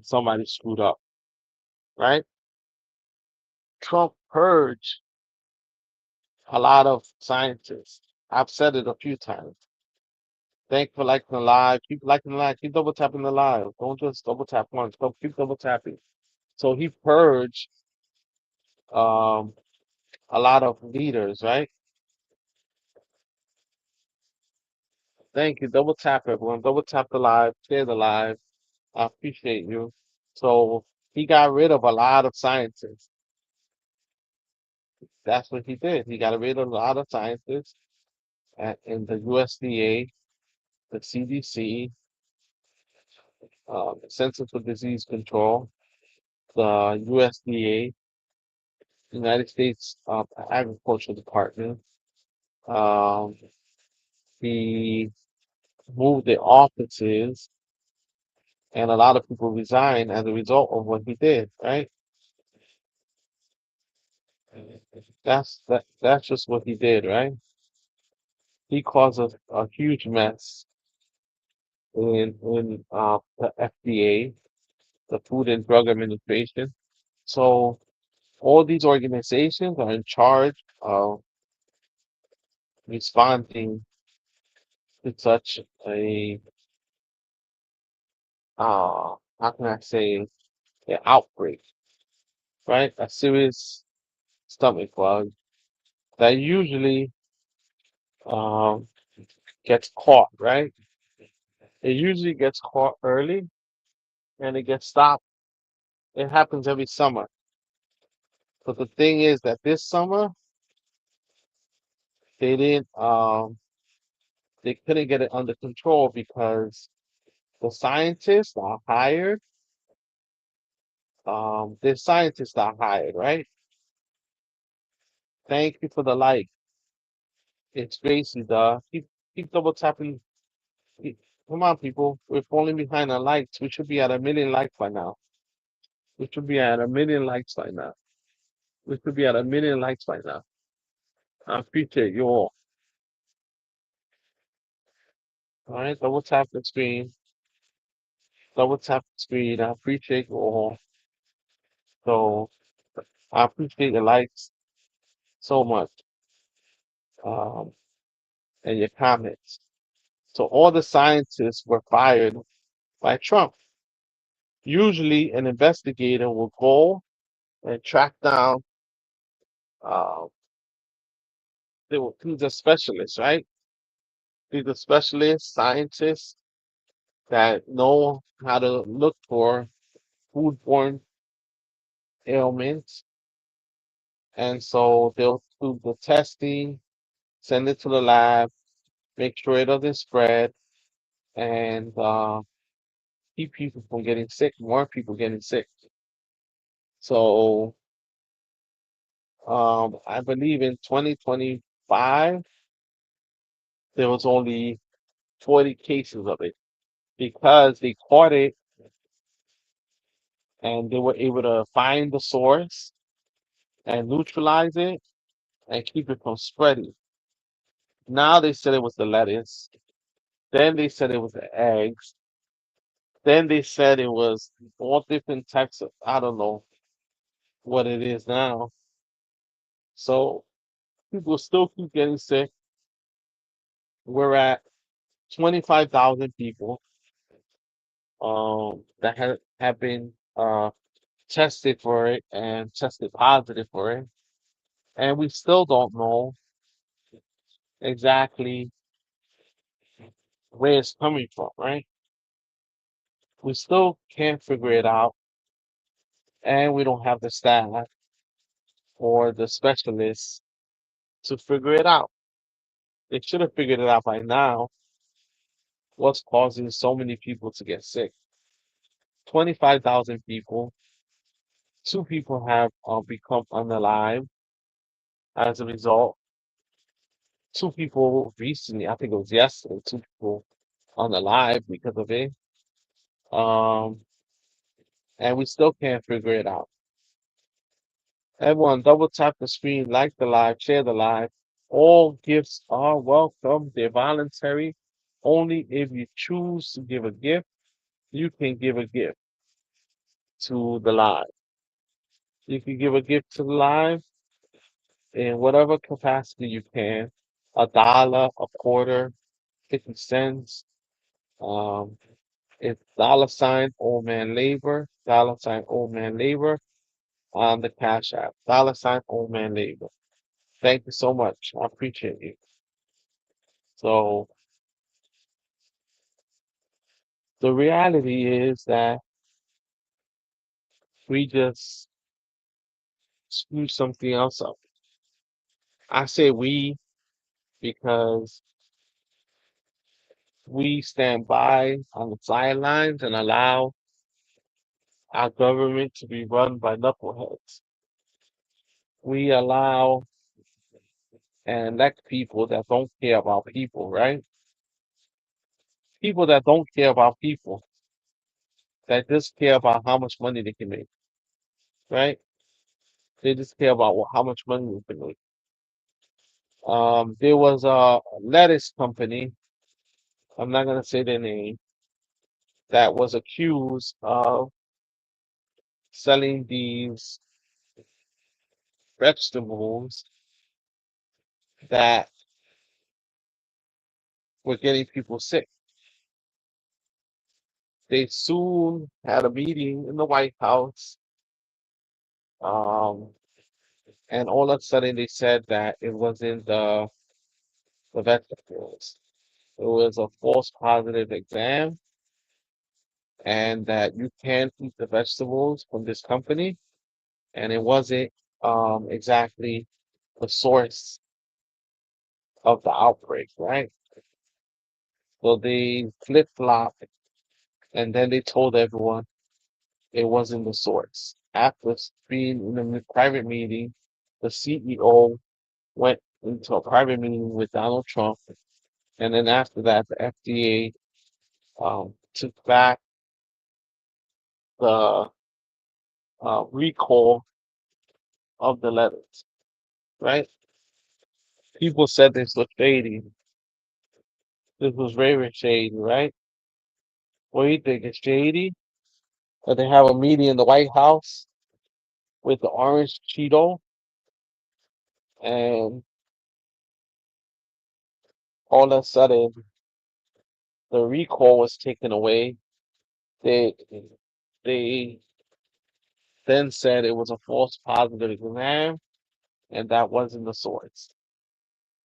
somebody screwed up, right? Trump purged a lot of scientists. I've said it a few times. Thank for liking the live. Keep liking the live. Keep double tapping the live. Don't just double tap once. Don't keep double tapping. So he purged um a lot of leaders, right? Thank you. Double tap everyone. Double tap the live. Share the live. I appreciate you. So he got rid of a lot of scientists. That's what he did. He got rid of a lot of scientists in the USDA, the CDC, the Centers for Disease Control, the USDA, United States Agricultural Department. Um, he moved the offices, and a lot of people resigned as a result of what he did. Right? That's just what he did. Right? He caused a huge mess in the FDA, the Food and Drug Administration. So all these organizations are in charge of responding to such a how can I say an outbreak, right? A serious stomach bug that usually um gets caught, right? It usually gets caught early and it gets stopped. It happens every summer. But the thing is that this summer they didn't they couldn't get it under control because the scientists are hired. The scientists are hired, right? Thank you for the like. It's Gracie, keep double tapping. keep- Come on, people. We're falling behind on likes. We should be at a million likes by now. We should be at a million likes by now. We should be at a million likes by now. I appreciate you all. All right, double tap the screen. Double tap the screen. I appreciate you all. So I appreciate the likes so much. Um, and your comments. So all the scientists were fired by Trump. Usually, an investigator will go and track down. Uh, these are specialists, right? These are specialists, scientists that know how to look for foodborne ailments, and so they'll do the testing, send it to the lab, make sure it doesn't spread, and keep people from getting sick, more people getting sick. So I believe in 2025 there was only 40 cases of it because they caught it and they were able to find the source and neutralize it and keep it from spreading. Now they said it was the lettuce. Then they said it was the eggs. Then they said it was all different types of, I don't know what it is now. So people still keep getting sick. We're at 25,000 people that have been tested for it and tested positive for it. And we still don't know exactly where it's coming from, right? We still can't figure it out. And we don't have the staff or the specialists to figure it out. They should have figured it out by now. What's causing so many people to get sick? 25,000 people. Two people have become unalive as a result. Two people recently, I think it was yesterday, two people unalive because of it. Um, and we still can't figure it out. Everyone, double tap the screen, like the live, share the live. All gifts are welcome. They're voluntary. Only if you choose to give a gift, you can give a gift to the live. You can give a gift to the live in whatever capacity you can. $1, a quarter, 50 cents. Um, it's $ old man labor, old man labor on the Cash App. Old man labor. Thank you so much. I appreciate you. So the reality is that we just screw something else up. I say we because we stand by on the sidelines and allow our government to be run by knuckleheads. We allow and elect people that don't care about people, right? People that don't care about people, that just care about how much money they can make, right? They just care about how much money they can make. There was a lettuce company, I'm not going to say their name, that was accused of selling these vegetables that were getting people sick. They soon had a meeting in the White House, um, and all of a sudden they said that it wasn't the vegetables. It was a false positive exam, and that you can't eat the vegetables from this company, and it wasn't exactly the source of the outbreak, right? So they flip-flopped, and then they told everyone it wasn't the source. After being in a private meeting, the CEO went into a private meeting with Donald Trump, and then after that, the FDA took back the recall of the letters, right? People said this was shady. This was very shady, right? What do you think? It's shady that they have a meeting in the White House with the orange Cheeto and all of a sudden the recall was taken away. They they then said it was a false positive exam, and that wasn't the source.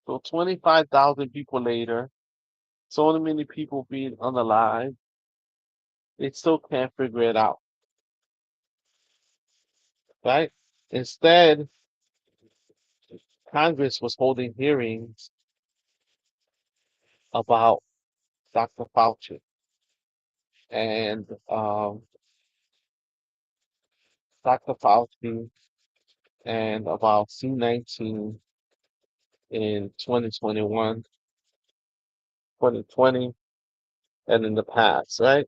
So 25,000 people later, so many people being unalive, they still can't figure it out, right? Instead, Congress was holding hearings about Dr. Fauci and Dr. Fauci and about C-19 in 2021, 2020, and in the past, right?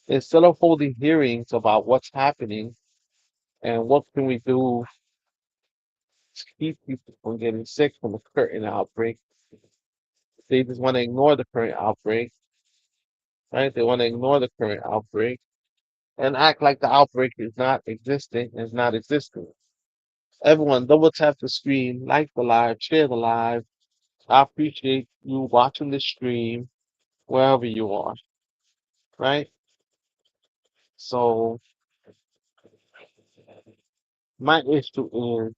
Instead of holding hearings about what's happening and what can we do to keep people from getting sick from a current outbreak, they just want to ignore the current outbreak, right? They want to ignore the current outbreak and act like the outbreak is not existing, is not existing. Everyone double tap the screen, like the live, share the live. I appreciate you watching the stream wherever you are, right? So my issue is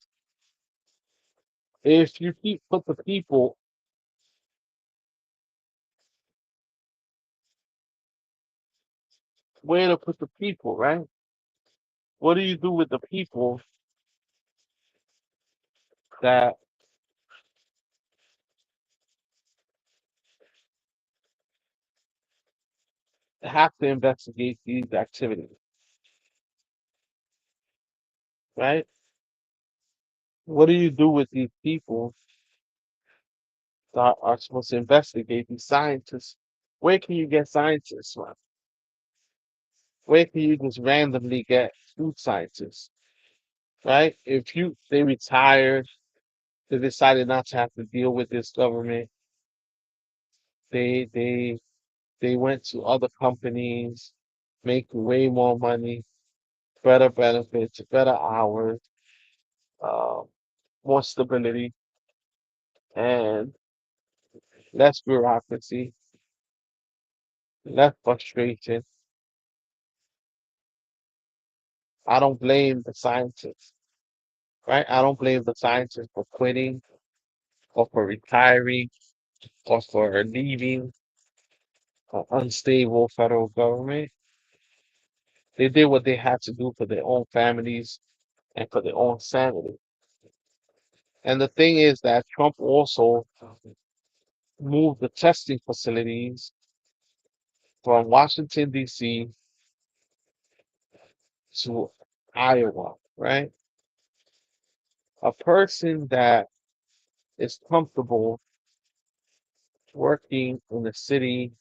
if you keep put the people where to put the people, right? What do you do with the people that have to investigate these activities, right? What do you do with these people that are supposed to investigate these scientists? Where can you get scientists from? Where can you just randomly get food scientists, right? If you they retired, they decided not to have to deal with this government. They they they went to other companies, make way more money, better benefits, better hours, uh, more stability, and less bureaucracy, less frustration. I don't blame the scientists, right? I don't blame the scientists for quitting or for retiring or for leaving an unstable federal government. They did what they had to do for their own families and for their own sanity. And the thing is that Trump also moved the testing facilities from Washington, D.C. to Iowa, right? A person that is comfortable working in the city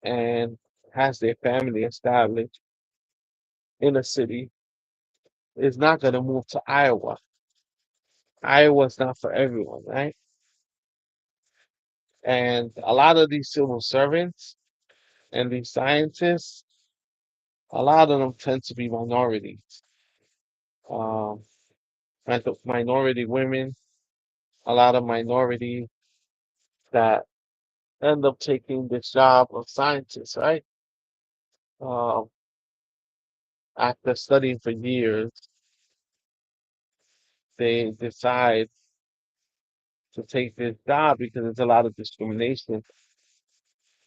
and has their family established in a city is not going to move to Iowa. Iowa's not for everyone, right? And a lot of these civil servants and these scientists, a lot of them tend to be minorities, um, minority women, a lot of minorities that end up taking this job of scientist, right? Um, After studying for years, they decide to take this job because there's a lot of discrimination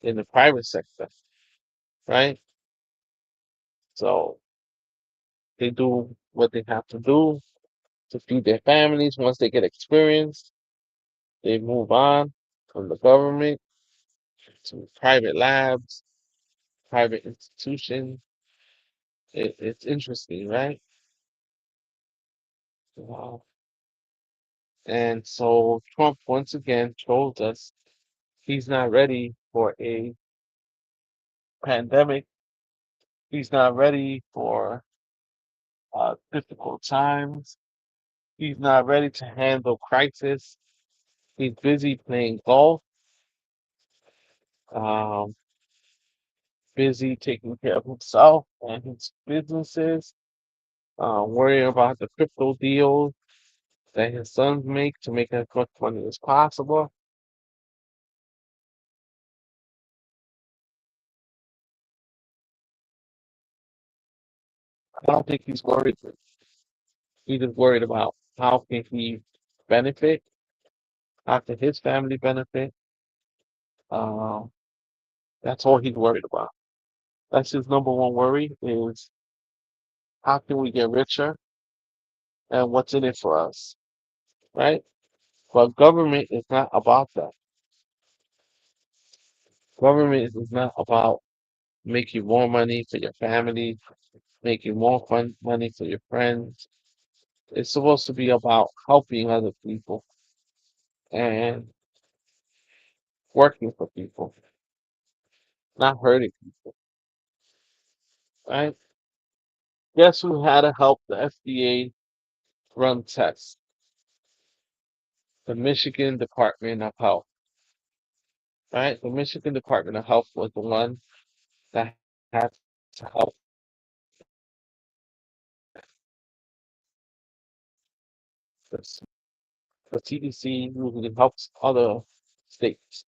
in the private sector, right? So they do what they have to do to feed their families. Once they get experience, they move on from the government to private labs, private institutions. It's interesting, right? Wow. And so Trump once again shows us he's not ready for a pandemic. He's not ready for difficult times. He's not ready to handle crisis. He's busy playing golf, um, busy taking care of himself and his businesses, worrying about the crypto deals that his sons make to make as much money as possible. I don't think he's worried. He's just worried about how can he benefit, how can his family benefit. Um, that's all he's worried about. That's his number one worry is how can we get richer and what's in it for us, right? But government is not about that. Government is not about making more money for your family, making more fun money for your friends. It's supposed to be about helping other people and working for people, not hurting people, right? Guess who had to help the FDA run tests? The Michigan Department of Health, right? The Michigan Department of Health was the one that had to help this. The CDC usually helps other states,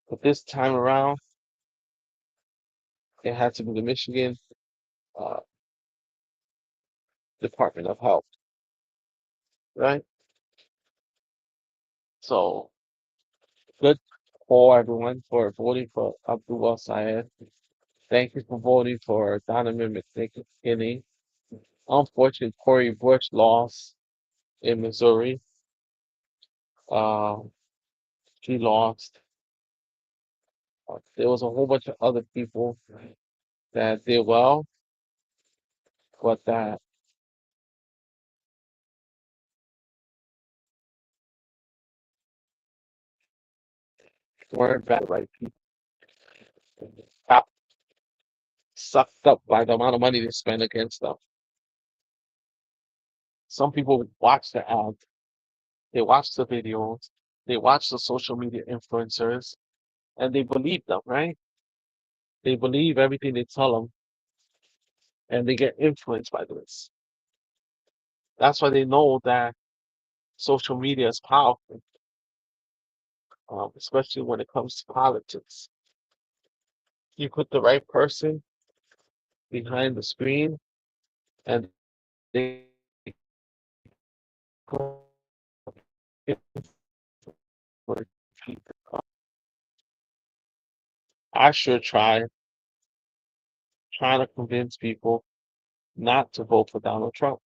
but this time around, it had to be the Michigan uh, Department of Health, right? So good for everyone for voting for Abdul El Sayed. Thank you for voting for Donovan Mckinney. Unfortunately, Corey Bush lost in Missouri. Um, he lost. There was a whole bunch of other people that did well, but that weren't bad right people. Got sucked up by the amount of money they spent against them. Some people watch the ads, they watch the videos, they watch the social media influencers, and they believe them, right? They believe everything they tell them, and they get influenced by this. That's why they know that social media is powerful, especially when it comes to politics. You put the right person behind the screen, and they go for people. I should trying to convince people not to vote for Donald Trump.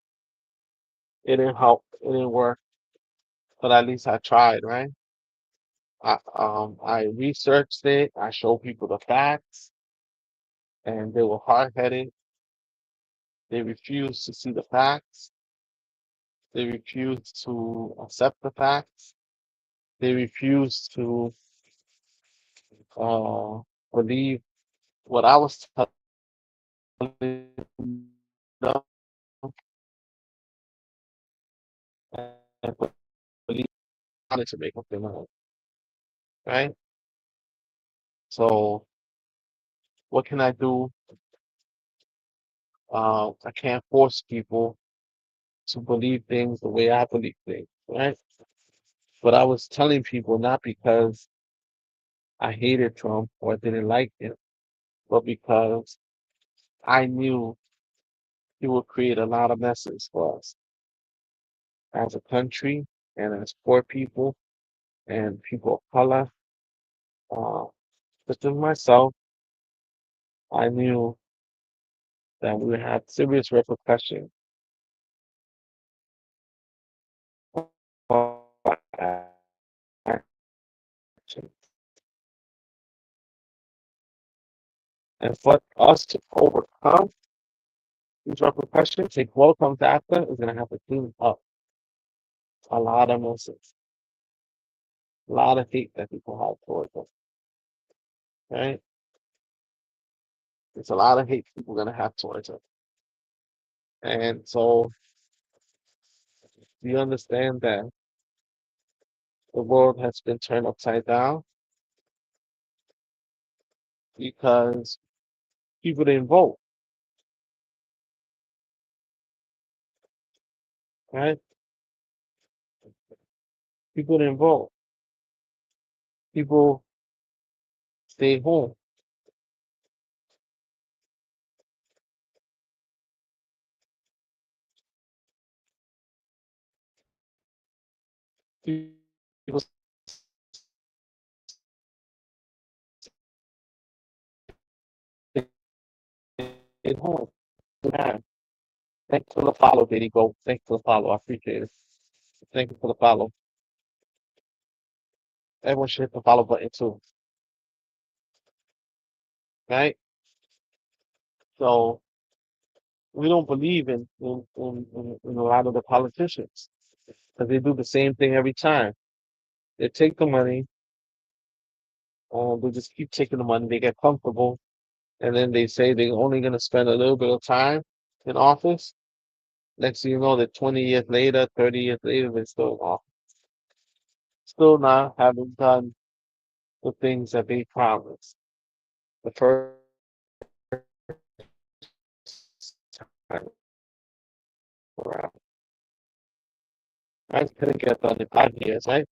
It didn't help. It didn't work, but at least I tried, right? I researched it. I showed people the facts, and they were hard-headed. They refused to see the facts. They refused to accept the facts. They refused to uh, believe what I was telling them and believe I wanted to make up their mind, right? So what can I do? I can't force people to believe things the way I believe things, right? But I was telling people not because I hated Trump or didn't like him, but because I knew he would create a lot of messes for us as a country and as poor people and people of color. Uh, just as myself, I knew that we would have serious repercussions for our actions. And for us to overcome these repercussions, take what comes after is going to have to clean up a lot of messes, a lot of hate that people have towards us, right? It's a lot of hate people are going to have towards us. And so you understand that the world has been turned upside down because people didn't vote, right? People didn't vote. People stayed home. People stay home. Yeah. Thanks for the follow, Diddy Go. Thanks for the follow. I appreciate it. Thank you for the follow. Everyone should hit the follow button too, right? So we don't believe in a lot of the politicians because they do the same thing every time. They take the money, they just keep taking the money. They get comfortable, and then they say they're only going to spend a little bit of time in office. Next thing you know, that 20 years later, 30 years later, they're still in office, still not having done the things that they promised the first time around. I couldn't get done in 5 years, right?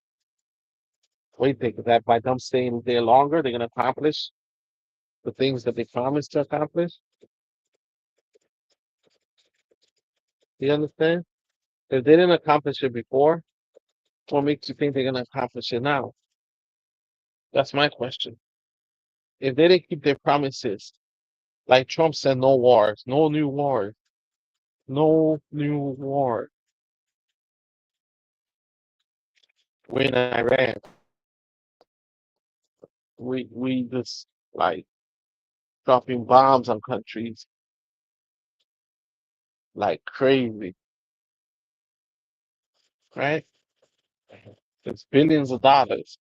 What do you think? That by them staying there longer, they're going to accomplish the things that they promised to accomplish? You understand? If they didn't accomplish it before, what makes you think they're going to accomplish it now? That's my question. If they didn't keep their promises, like Trump said, no wars, no new wars, no new war. We're in Iran. We just like dropping bombs on countries like crazy, right? It's billions of dollars.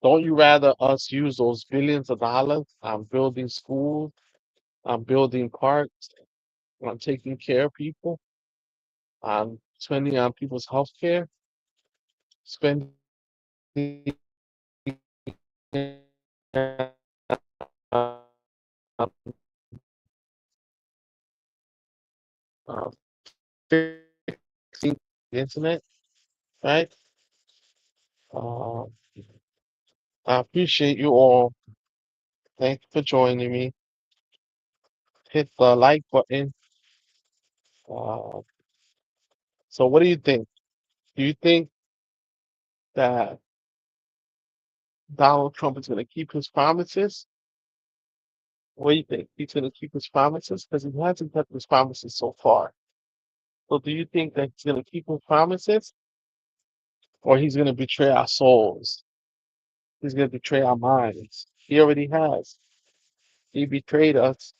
Don't you rather us use those billions of dollars on building schools, on building parks, on taking care of people, on spending on people's health care, spending uh, uh, fixing the internet, right? Uh, I appreciate you all. Thank you for joining me. Hit the like button. Uh, so, what do you think? Do you think that Donald Trump is going to keep his promises? What do you think? He's going to keep his promises because he hasn't kept his promises so far. So, do you think that he's going to keep his promises, or he's going to betray our souls? He's going to betray our minds. He already has. He betrayed us.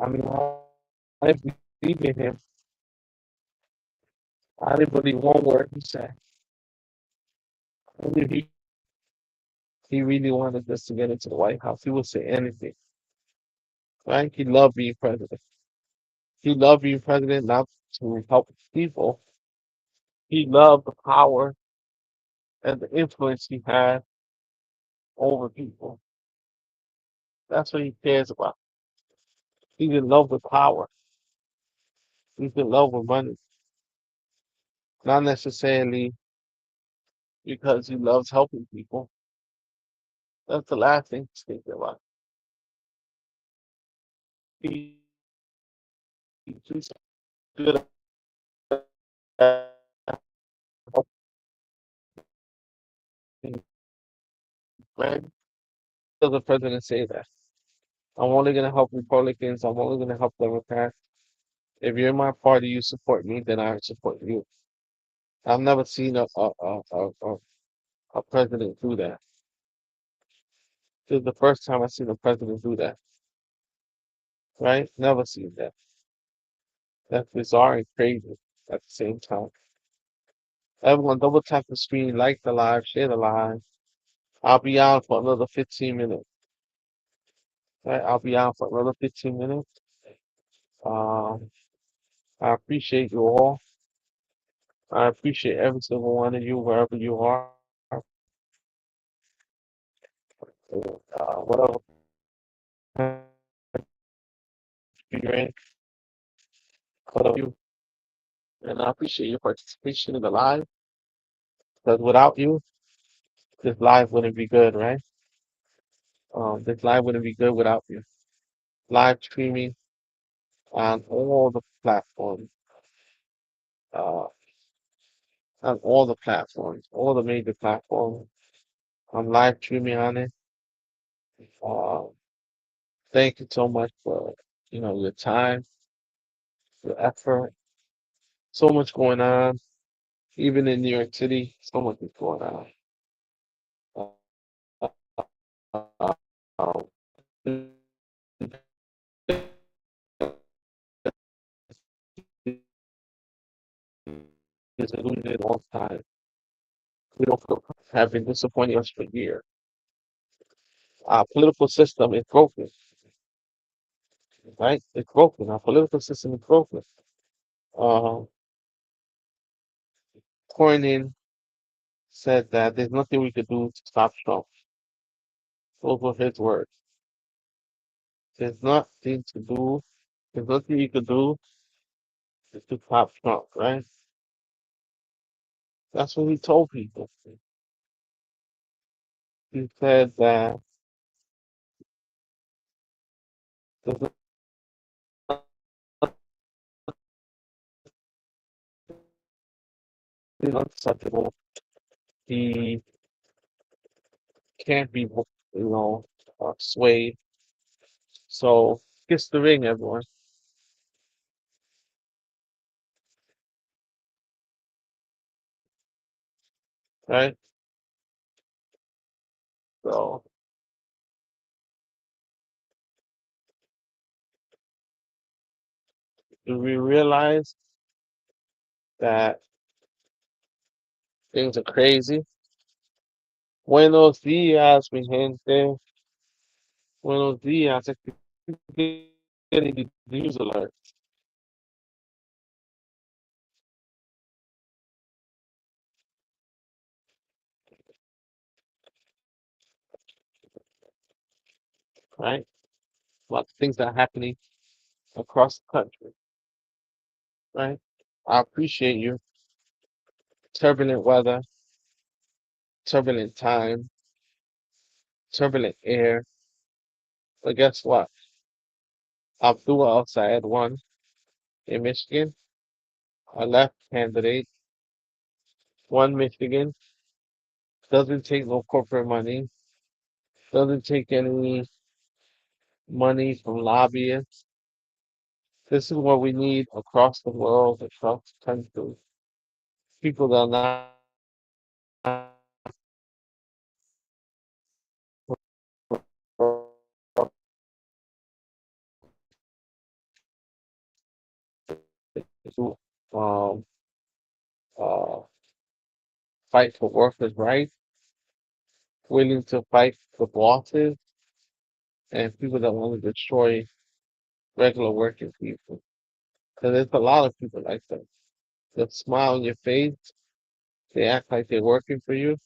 I mean, I didn't believe in him. I didn't believe one word he said. I believe he really wanted us to get into the White House. He would say anything, right? He loved being president. He loved being president not to help people. He loved the power and the influence he had over people. That's what he cares about. He's in love with power. He's in love with money. Not necessarily because he loves helping people. That's the last thing he's thinking about. He's good at helping, right? Does the president say that? I'm only going to help Republicans. I'm only going to help Democrats. If you're in my party, you support me, then I support you. I've never seen a president do that. This is the first time I've seen a president do that, right? Never seen that. That's bizarre and crazy at the same time. Everyone double tap the screen, like the live, share the live. I'll be on for another 15 minutes, right? I'll be on for another 15 minutes. Um, I appreciate you all. I appreciate every single one of you, wherever you are. Whatever you're in, whatever you, and I appreciate your participation in the live. Because without you, this live wouldn't be good, right? This live wouldn't be good without you. Live streaming on all the platforms. uh, on all the platforms, all the major platforms. I'm live streaming on it. Uh, Thank you so much for your time, your effort. So much going on, even in New York City. So much is going on. Uh, is illuminated all the time. We don't feel have been disappointing us for years. Our political system is broken, right? It's broken. Our political system is broken. Uh, Cornyn said that there's nothing we could do to stop Trump. Those were his words. There's nothing to do. There's nothing you could do to stop Trump, right? That's what he told people. He said that there's nothing unacceptable. He can't be, swayed. So kiss the ring, everyone, right? So do we realize that things are crazy? Buenos días, mi gente. Buenos días. I keep getting the news alert, right? About things that are happening across the country, right? I appreciate you. Turbulent weather, turbulent time, turbulent air. But guess what? Abdul El Sayed won in Michigan. A left candidate won Michigan. Doesn't take no corporate money. Doesn't take any money from lobbyists. This is what we need across the world, across the country. People that are not to uh, fight for workers' rights, willing to fight for bosses, and people that want to destroy regular working people. Because there's a lot of people like that. They smile on your face, they act like they're working for you,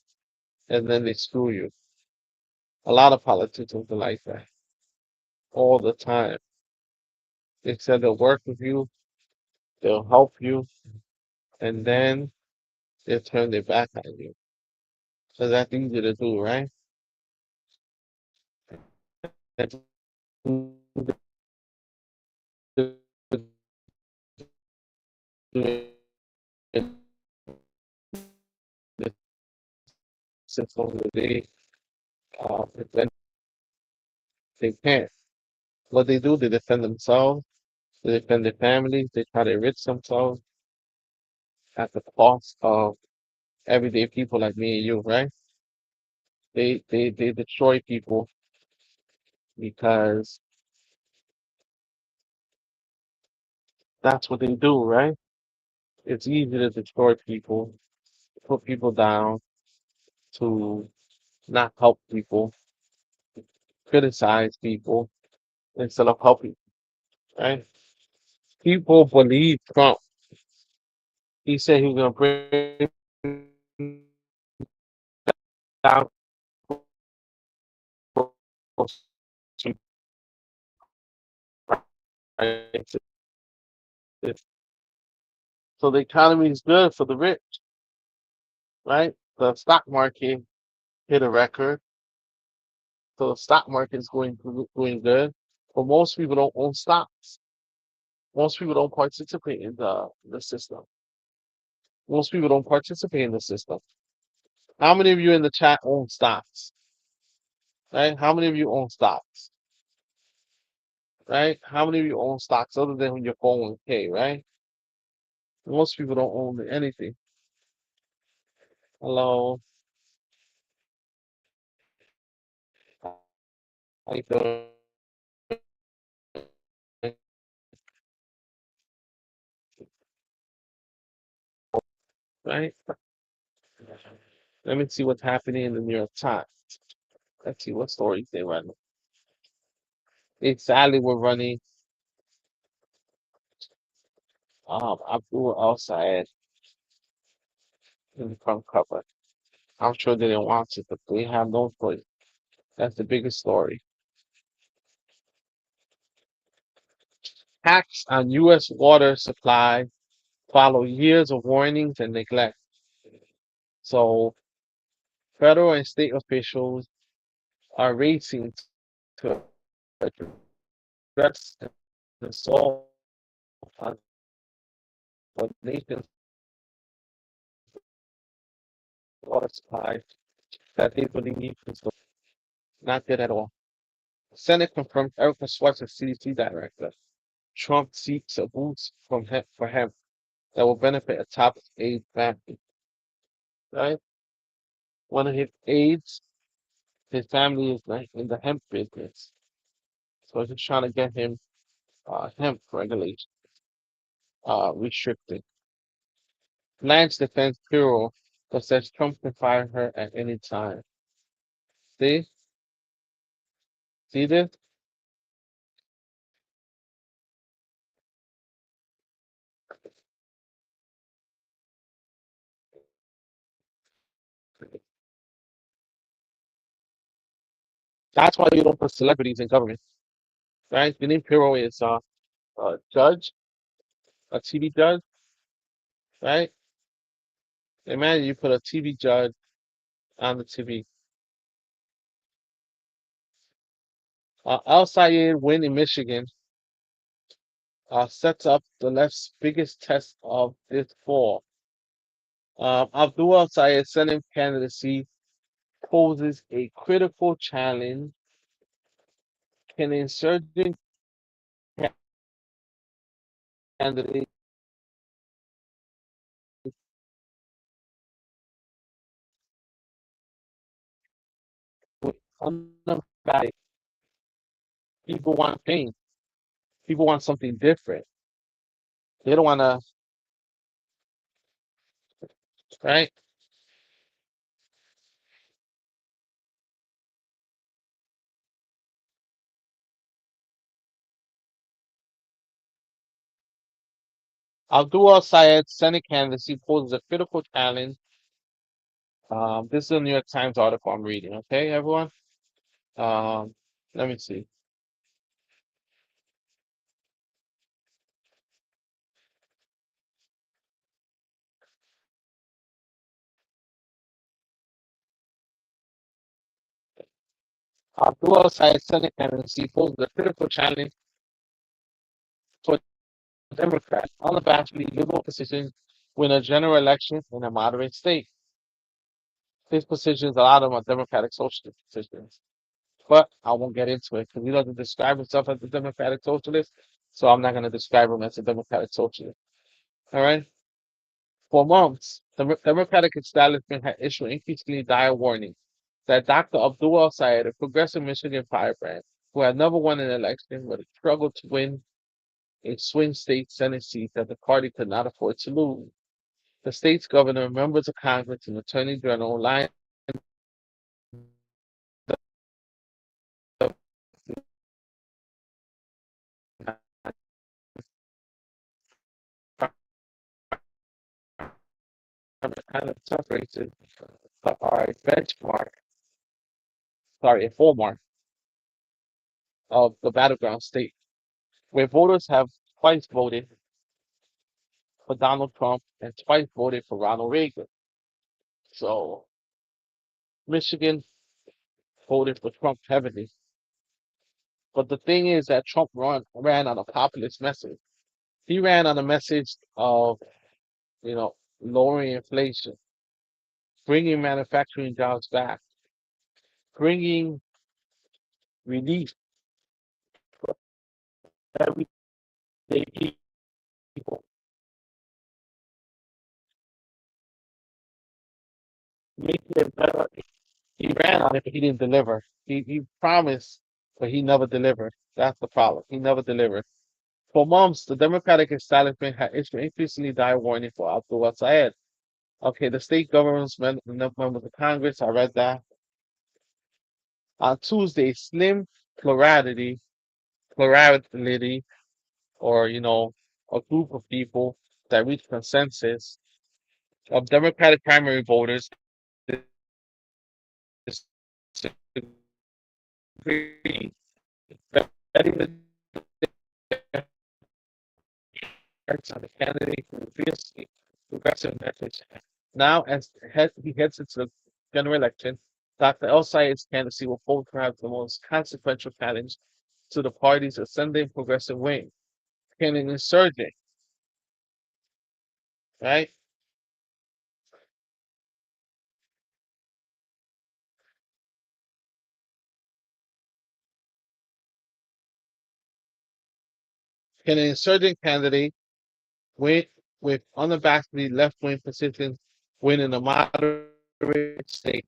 and then they screw you. A lot of politicians are like that all the time. They said they'll work with you, they'll help you, and then they turn their back on you. So that's easy to do, right? That's easy to do in the system that defend. They can't. What they do, they defend themselves, they defend their families, they try to enrich themselves at the cost of everyday people like me and you, right? They destroy people because that's what they do, right? It's easy to destroy people, put people down, to not help people, criticize people instead of helping, right? People believe Trump. He said he was going to bring down prices. So the economy is good for the rich, right? The stock market hit a record. So the stock market is doing good. But most people don't own stocks. Most people don't participate in the system. Most people don't participate in the system. How many of you in the chat own stocks? Right? How many of you own stocks? Right? How many of you own stocks other than your 401k, right? Most people don't own anything. Hello. How you doing? Right? Let me see what's happening in the New York Times. Let's see what stories they run. Exactly, we're running Abdul El Sayed in the front cover. I'm sure they didn't want it, but they have no choice. That's the biggest story. Hacks on U.S. water supply follow years of warnings and neglect. So federal and state officials are racing to address the solve on the nation's water supply that they believe is not good at all. Senate confirmed Erica Schwartz as CDC director. Trump seeks a boost for him that will benefit a top aide family. Right? One of his aides, his family is like in the hemp business, so he's trying to get him hemp regulation restricted. Lands Defense Bureau that says Trump can fire her at any time. See, see this? That's why you don't put celebrities in government, right? The name Bureau is a judge, a TV judge, right? Imagine you put a TV judge on the TV. Al Sayed win in Michigan sets up the left's biggest test of this fall. Abdul El Sayed's Senate candidacy poses a critical challenge. Can insurgent candidates with undemocratic people want change? People want something different. They don't want to, right? Abdul El Sayed's Senate candidacy poses a critical challenge. This is a New York Times article I'm reading. Okay, everyone. Um, Let me see. Abdul El Sayed's Senate candidacy poses a critical challenge for Democrats. Unabashedly liberal positions win a general election in a moderate state. His positions, a lot of them are Democratic Socialist positions. But I won't get into it because he doesn't describe himself as a Democratic Socialist. So I'm not going to describe him as a Democratic Socialist. All right. For months, the Democratic establishment had issued increasingly dire warnings that Dr. Abdul El Sayed, a progressive Michigan firebrand who had never won an election, would struggle to win a swing state Senate seat that the party could not afford to lose. The state's governor, members of Congress, and attorney general lined kind of separated are a benchmark, sorry, a hallmark of the battleground state, where voters have twice voted for Donald Trump and twice voted for Ronald Reagan. So Michigan voted for Trump heavily. But the thing is that Trump ran on a populist message. He ran on a message of, you know, lowering inflation, bringing manufacturing jobs back, bringing relief to everyday people, making it better. He ran on it, but he didn't deliver. He promised, but he never delivered. That's the problem. He never delivered. For months, the Democratic establishment had issued increasingly dire warning for Abdul El Sayed. Okay, the state government's members of Congress, I read that. On Tuesday, slim plurality, plurality, or a group of people that reached consensus of Democratic primary voters disagreed that the on the candidate who previously progressive message. Now, as he heads into the general election, Dr. El Sayed's candidacy will hold perhaps the most consequential challenge to the party's ascending progressive wing. Can an insurgent, right? Can an insurgent candidate win with unabashedly left-wing positions win in a moderate state?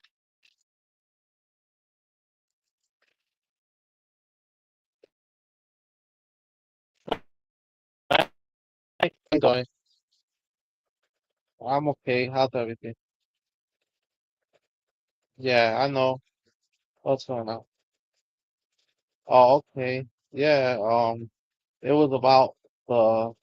Right? I'm going. I'm okay. How's everything? Yeah, I know. What's going on? Oh, okay. Yeah. It was about the